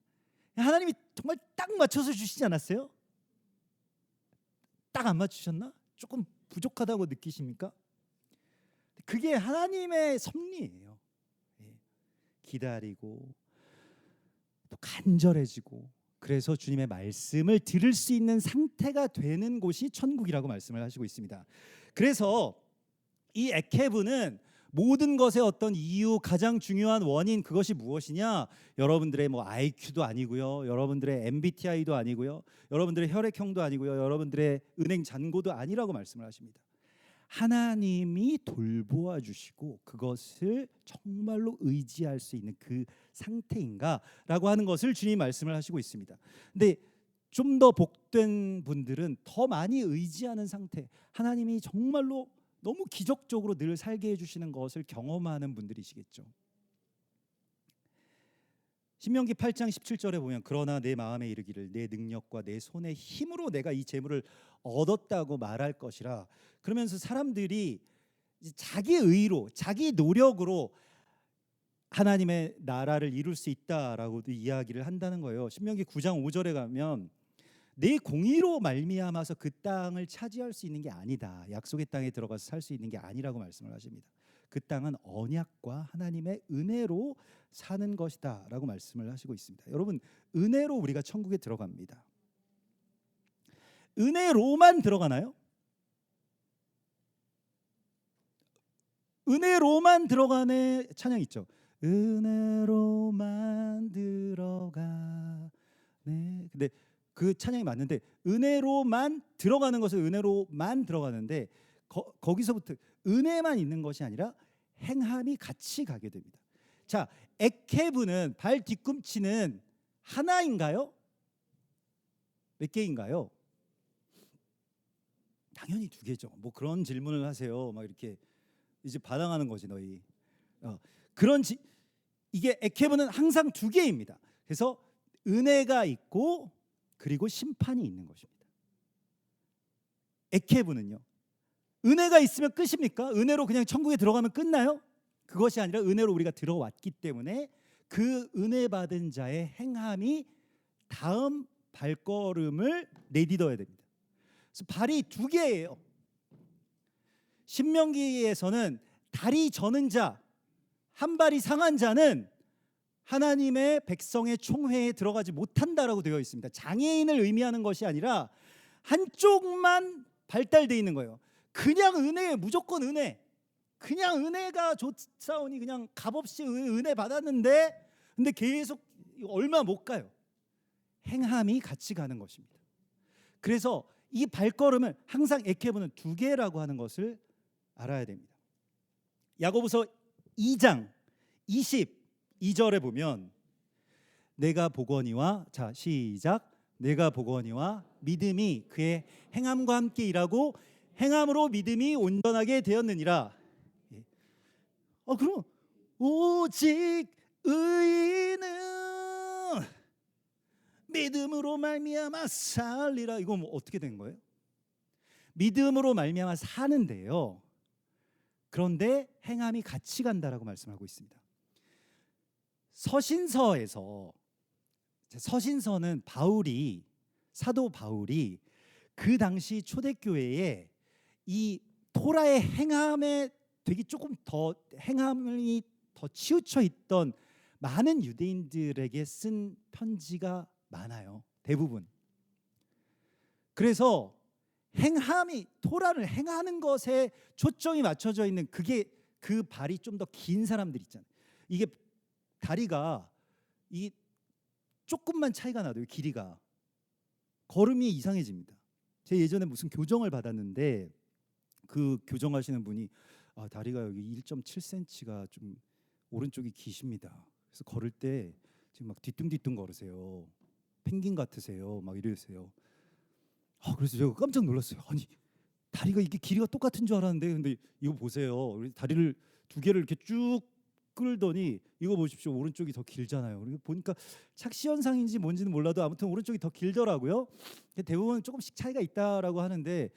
하나님이 정말 딱 맞춰서 주시지 않았어요? 딱 안 맞추셨나? 조금 부족하다고 느끼십니까? 그게 하나님의 섭리예요. 기다리고 또 간절해지고, 그래서 주님의 말씀을 들을 수 있는 상태가 되는 곳이 천국이라고 말씀을 하시고 있습니다. 그래서 이 에케브는 모든 것의 어떤 이유, 가장 중요한 원인, 그것이 무엇이냐? 여러분들의 뭐 IQ도 아니고요, 여러분들의 MBTI도 아니고요, 여러분들의 혈액형도 아니고요, 여러분들의 은행 잔고도 아니라고 말씀을 하십니다. 하나님이 돌보아 주시고 그것을 정말로 의지할 수 있는 그 상태인가라고 하는 것을 주님 말씀을 하시고 있습니다. 근데 좀 더 복된 분들은 더 많이 의지하는 상태, 하나님이 정말로 너무 기적적으로 늘 살게 해주시는 것을 경험하는 분들이시겠죠. 신명기 8장 17절에 보면 그러나 내 마음에 이르기를 내 능력과 내 손의 힘으로 내가 이 재물을 얻었다고 말할 것이라. 그러면서 사람들이 자기 의로, 자기 노력으로 하나님의 나라를 이룰 수 있다라고도 이야기를 한다는 거예요. 신명기 9장 5절에 가면 내 공의로 말미암아서 그 땅을 차지할 수 있는 게 아니다, 약속의 땅에 들어가서 살 수 있는 게 아니라고 말씀을 하십니다. 그 땅은 언약과 하나님의 은혜로 사는 것이다 라고 말씀을 하시고 있습니다. 여러분, 은혜로 우리가 천국에 들어갑니다. 은혜로만 들어가나요? 은혜로만 들어가는 찬양 있죠. 은혜로만 들어가네. 근데 그 찬양이 맞는데, 은혜로만 들어가는 것은 은혜로만 들어가는데 거기서부터 은혜만 있는 것이 아니라 행함이 같이 가게 됩니다. 자, 에케브는 발 뒤꿈치는 하나인가요? 몇 개인가요? 당연히 두 개죠. 뭐 그런 질문을 하세요. 막 이렇게 이제 반항하는 거지 너희. 이게 에케브는 항상 두 개입니다. 그래서 은혜가 있고 그리고 심판이 있는 것입니다. 에케브는요, 은혜가 있으면 끝입니까? 은혜로 그냥 천국에 들어가면 끝나요? 그것이 아니라 은혜로 우리가 들어왔기 때문에 그 은혜 받은 자의 행함이 다음 발걸음을 내딛어야 됩니다. 그래서 발이 두 개예요. 신명기에서는 다리 저는 자, 한 발이 상한 자는 하나님의 백성의 총회에 들어가지 못한다라고 되어 있습니다. 장애인을 의미하는 것이 아니라 한쪽만 발달되어 있는 거예요. 그냥 은혜, 무조건 은혜, 그냥 은혜가 좋사오니 그냥 값없이 은혜 받았는데 근데 계속 얼마 못 가요. 행함이 같이 가는 것입니다. 그래서 이 발걸음을 항상 에케브는 두 개라고 하는 것을 알아야 됩니다. 야고보서 2장 22절에 보면 내가 보거니와, 자 시작, 내가 보거니와 믿음이 그의 행함과 함께 일하고 행함으로 믿음이 온전하게 되었느니라. 그럼 오직 의인은 믿음으로 말미암아 살리라. 이거 뭐 어떻게 된 거예요? 믿음으로 말미암아 사는데요, 그런데 행함이 같이 간다라고 말씀하고 있습니다. 서신서는 사도 바울이 그 당시 초대교회에 이 토라의 행함에 되게 조금 더 행함이 더 치우쳐 있던 많은 유대인들에게 쓴 편지가 많아요. 대부분. 그래서 행함이 토라를 행하는 것에 초점이 맞춰져 있는 그게 그 발이 좀 더 긴 사람들 있잖아요. 이게 다리가 이 조금만 차이가 나도 길이가 걸음이 이상해집니다. 제가 예전에 무슨 교정을 받았는데 그 교정하시는 분이 다리가 여기 1.7cm가 좀 오른쪽이 기십니다. 그래서 걸을 때 지금 막 뒤뚱뒤뚱 걸으세요. 펭귄 같으세요. 막 이러세요. 그래서 제가 깜짝 놀랐어요. 아니 다리가 이게 길이가 똑같은 줄 알았는데 근데 이거 보세요. 다리를 두 개를 이렇게 쭉 끌더니 이거 보십시오. 오른쪽이 더 길잖아요. 그리고 보니까 착시 현상인지 뭔지는 몰라도 아무튼 오른쪽이 더 길더라고요. 대부분 조금씩 차이가 있다라고 하는데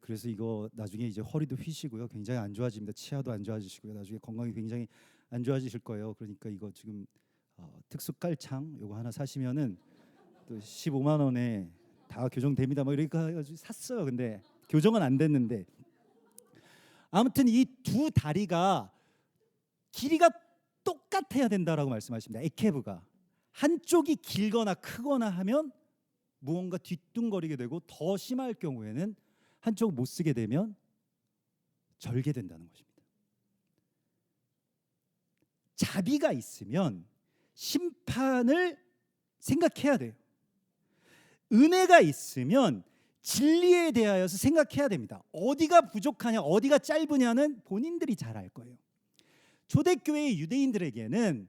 그래서 이거 나중에 이제 허리도 휘시고요. 굉장히 안 좋아집니다. 치아도 안 좋아지시고요. 나중에 건강이 굉장히 안 좋아지실 거예요. 그러니까 이거 지금 특수 깔창 이거 하나 사시면은 또 15만 원에 다 교정됩니다. 뭐 이러니까 해가지고 샀어요. 근데 교정은 안 됐는데 아무튼 이 두 다리가 길이가 똑같아야 된다라고 말씀하십니다. 에케브가 한쪽이 길거나 크거나 하면 무언가 뒤뚱거리게 되고 더 심할 경우에는 한쪽 못 쓰게 되면 절개된다는 것입니다. 자비가 있으면 심판을 생각해야 돼요. 은혜가 있으면 진리에 대하여서 생각해야 됩니다. 어디가 부족하냐, 어디가 짧으냐는 본인들이 잘 알 거예요. 초대교회의 유대인들에게는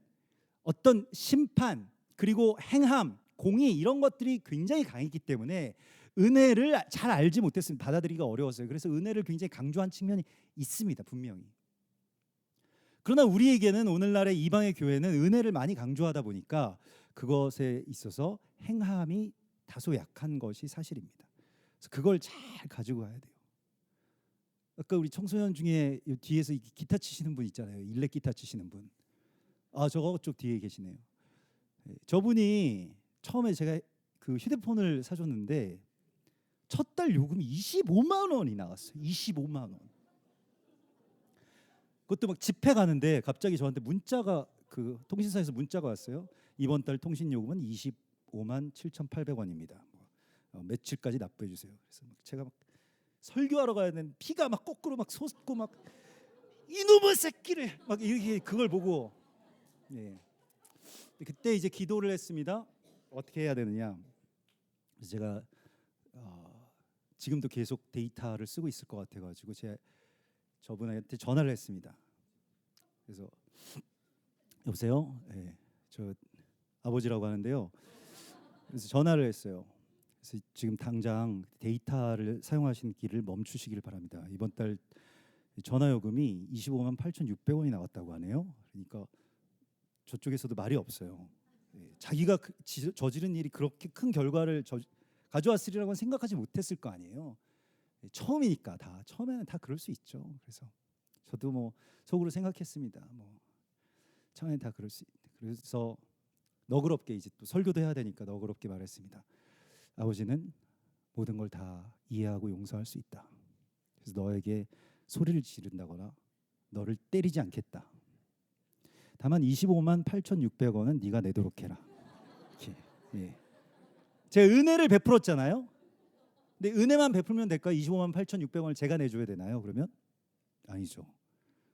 어떤 심판 그리고 행함, 공의 이런 것들이 굉장히 강했기 때문에 은혜를 잘 알지 못했습니다. 받아들이기가 어려웠어요. 그래서 은혜를 굉장히 강조한 측면이 있습니다. 분명히. 그러나 우리에게는 오늘날의 이방의 교회는 은혜를 많이 강조하다 보니까 그것에 있어서 행함이 다소 약한 것이 사실입니다. 그래서 그걸 잘 가지고 가야 돼요. 아까 우리 청소년 중에 뒤에서 기타 치시는 분 있잖아요. 일렉 기타 치시는 분. 저쪽 뒤에 계시네요. 저분이 처음에 제가 그 휴대폰을 사줬는데 첫 달 요금이 25만 원이 나왔어요. 25만 원. 그것도 막 집회 가는데 갑자기 저한테 문자가 그 통신사에서 문자가 왔어요. 이번 달 통신 요금은 25만 7,800원입니다. 며칠까지 납부해 주세요. 그래서 제가 막 설교하러 가야 되는 피가 막 거꾸로 막 솟고 막 이놈의 새끼를 막 이렇게 그걸 보고 그때 이제 기도를 했습니다. 어떻게 해야 되느냐. 그래서 제가 지금도 계속 데이터를 쓰고 있을 것 같아가지고 제가 저분한테 전화를 했습니다. 그래서 여보세요. 저 아버지라고 하는데요. 그래서 전화를 했어요. 그래서 지금 당장 데이터를 사용하시는 길을 멈추시기를 바랍니다. 이번 달 전화요금이 25만 8,600원이 나왔다고 하네요. 그러니까 저쪽에서도 말이 없어요. 자기가 저지른 일이 그렇게 큰 결과를 가져왔으리라고는 생각하지 못했을 거 아니에요. 처음이니까 처음에는 다 그럴 수 있죠. 그래서 저도 뭐 속으로 생각했습니다. 처음에 다 그럴 수 있다. 그래서 너그럽게 이제 또 설교도 해야 되니까 너그럽게 말했습니다. 아버지는 모든 걸 다 이해하고 용서할 수 있다. 그래서 너에게 소리를 지른다거나 너를 때리지 않겠다. 다만 25만 8,600원은 네가 내도록 해라. 이렇게. 제가 은혜를 베풀었잖아요. 근데 은혜만 베풀면 될까? 25만 8,600원을 제가 내줘야 되나요? 그러면 아니죠.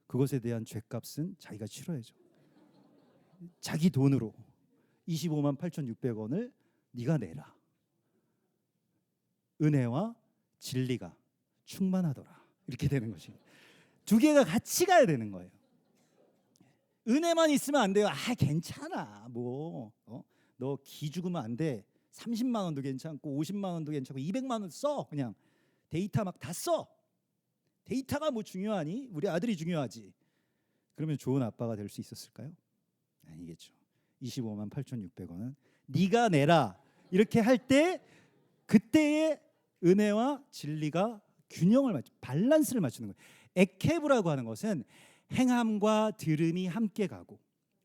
그것에 대한 죄값은 자기가 치러야죠. 자기 돈으로 25만 8,600원을 네가 내라. 은혜와 진리가 충만하더라. 이렇게 되는 것입니다. 두 개가 같이 가야 되는 거예요. 은혜만 있으면 안 돼요. 괜찮아. 너 기 죽으면 안 돼. 30만 원도 괜찮고 50만 원도 괜찮고 200만 원 써. 그냥 데이터 막 다 써. 데이터가 뭐 중요하니? 우리 아들이 중요하지. 그러면 좋은 아빠가 될 수 있었을까요? 아니겠죠. 25만 8,600원은 네가 내라. 이렇게 할 때 그때의 은혜와 진리가 균형을 밸런스를 맞추는 거예요. 에케브라고 하는 것은 행함과 들음이 함께 가고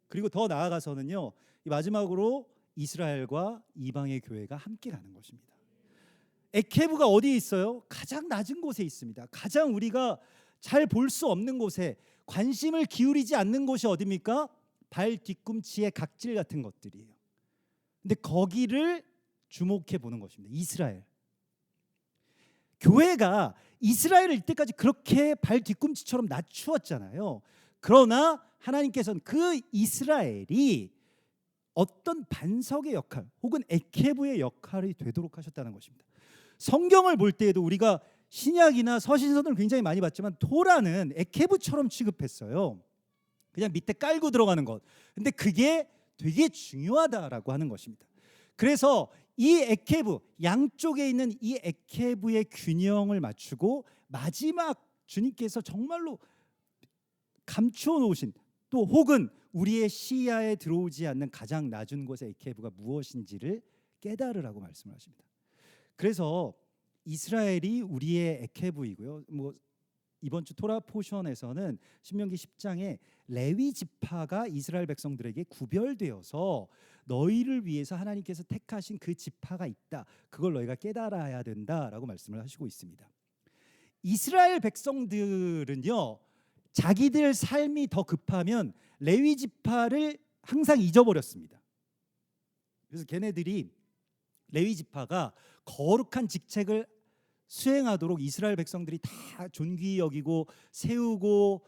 그리고 더 나아가서는요. 마지막으로 이스라엘과 이방의 교회가 함께 가는 것입니다. 에케브가 어디에 있어요? 가장 낮은 곳에 있습니다. 가장 우리가 잘 볼 수 없는 곳에 관심을 기울이지 않는 곳이 어디입니까? 발 뒤꿈치의 각질 같은 것들이에요. 근데 거기를 주목해 보는 것입니다. 이스라엘. 교회가 이스라엘을 이때까지 그렇게 발 뒤꿈치처럼 낮추었잖아요. 그러나 하나님께서는 그 이스라엘이 어떤 반석의 역할 혹은 에케브의 역할이 되도록 하셨다는 것입니다. 성경을 볼 때에도 우리가 신약이나 서신서를 굉장히 많이 봤지만 토라는 에케브처럼 취급했어요. 그냥 밑에 깔고 들어가는 것. 근데 그게 되게 중요하다라고 하는 것입니다. 그래서 이 에케브, 양쪽에 있는 이 에케브의 균형을 맞추고 마지막 주님께서 정말로 감추어 놓으신, 또 혹은 우리의 시야에 들어오지 않는 가장 낮은 곳의 에케브가 무엇인지를 깨달으라고 말씀을 하십니다. 그래서 이스라엘이 우리의 에케브이고요. 이번 주 토라 포션에서는 신명기 10장에 레위 지파가 이스라엘 백성들에게 구별되어서 너희를 위해서 하나님께서 택하신 그 지파가 있다. 그걸 너희가 깨달아야 된다라고 말씀을 하시고 있습니다. 이스라엘 백성들은요, 자기들 삶이 더 급하면 레위 지파를 항상 잊어버렸습니다. 그래서 걔네들이 레위 지파가 거룩한 직책을 수행하도록 이스라엘 백성들이 다 존귀히 여기고 세우고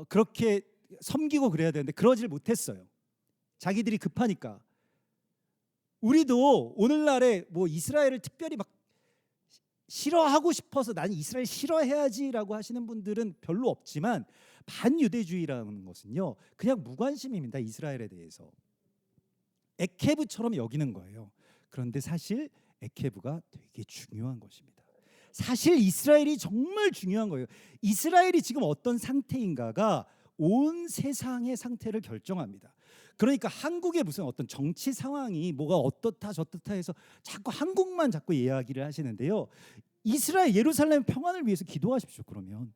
그렇게 섬기고 그래야 되는데 그러질 못했어요. 자기들이 급하니까. 우리도 오늘날에 이스라엘을 특별히 막 싫어하고 싶어서 나는 이스라엘 싫어해야지라고 하시는 분들은 별로 없지만 반유대주의라는 것은요, 그냥 무관심입니다. 이스라엘에 대해서 에케브처럼 여기는 거예요. 그런데 사실 에케브가 되게 중요한 것입니다. 사실 이스라엘이 정말 중요한 거예요. 이스라엘이 지금 어떤 상태인가가 온 세상의 상태를 결정합니다. 그러니까 한국의 무슨 어떤 정치 상황이 뭐가 어떻다 저떻다 해서 자꾸 한국만 자꾸 이야기를 하시는데요. 이스라엘 예루살렘 평안을 위해서 기도하십시오. 그러면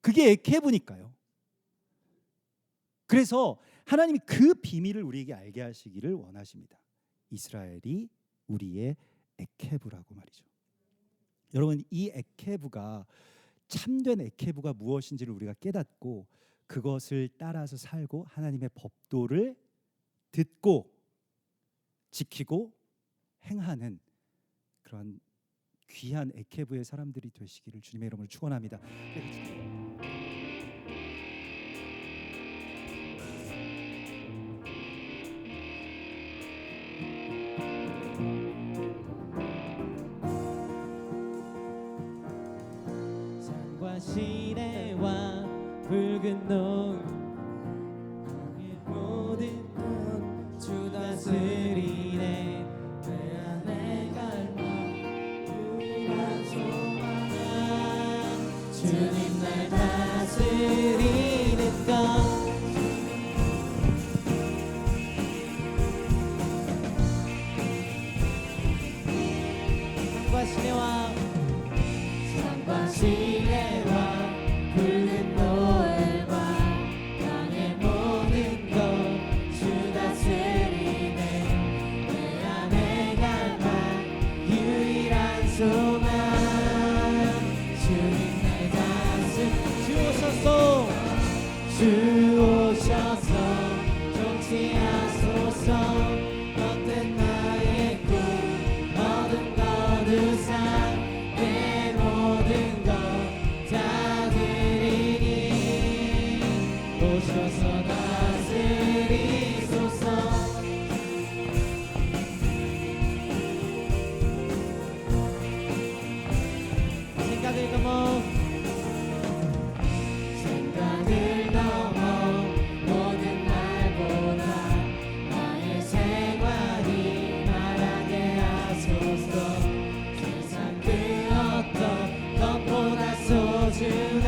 그게 에케브니까요. 그래서 하나님이 그 비밀을 우리에게 알게 하시기를 원하십니다. 이스라엘이 우리의 에케브라고 말이죠. 여러분, 이 에케브가 참된 에케브가 무엇인지를 우리가 깨닫고 그것을 따라서 살고 하나님의 법도를 듣고 지키고 행하는 그런 귀한 에케브의 사람들이 되시기를 주님의 이름으로 축원합니다. 시내와 붉은 노을 모든 것 주 다스리네. 내 안에 갈망 유일한 소망 주님 날 다스리는 것. 산과 시내와 산과 시내와 붉은 노을과 땅의 모든 것 주 다스리네. 내 안에 갈망 유일한 소망 주님 날 다스리. 주 오셔서 주 오셔서 통치하소서. 헛된 나의 꿈 어둠 거두사 내 모든 것 다 드리니 오셔서 다스리소서. 생각을 넘어 모든 말보다 나의 생활이 말하게 하소서. 세상 그 어떤 것보다 소중한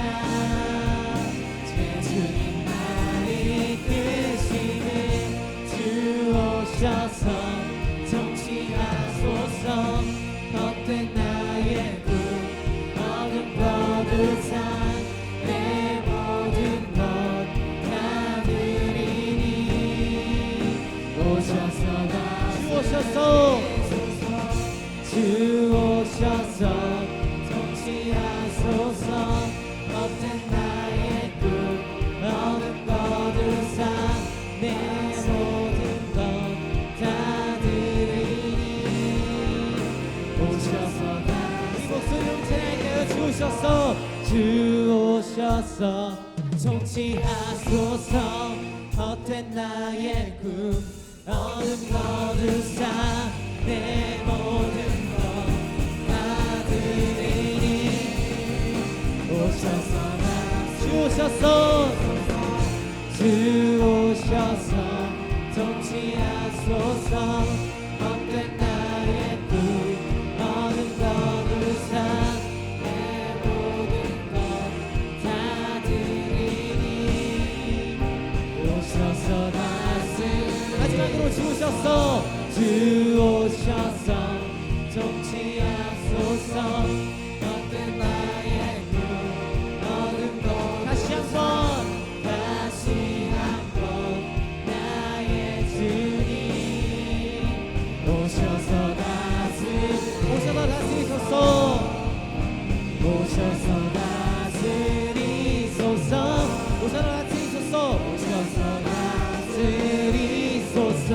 제 주님 날 이끄시는 주 오셔서 통치하소서. 헛된 나의 꿈 어둠 거두사 내 모든 것 다 드리니 오셔서 다스리소서. 주 오셔서 통치하소서. 헛된 나의 꿈 어둠 거두사 오셔서 우리 목소리로 찬양할까요? 주 오셔서 주 오셔서 통치하소서 헛된 나의 꿈 어둠 거두사 내 모든 것 받으리니 오셔서 주 오셔서 주 오셔서 통치하소서 헛된 나의 꿈 어둠 거두사 내 모든 것 다 드리니 오셔서 다스 마지막으로 주 오셔서 주 오셔서 통치하소서 헛된 나의 꿈 어둠 것 다시 한번 나의 주님 오셔서 다스리소서 오셔서 다스리소서 오셔서 다스리소서 오셔서 다스리소서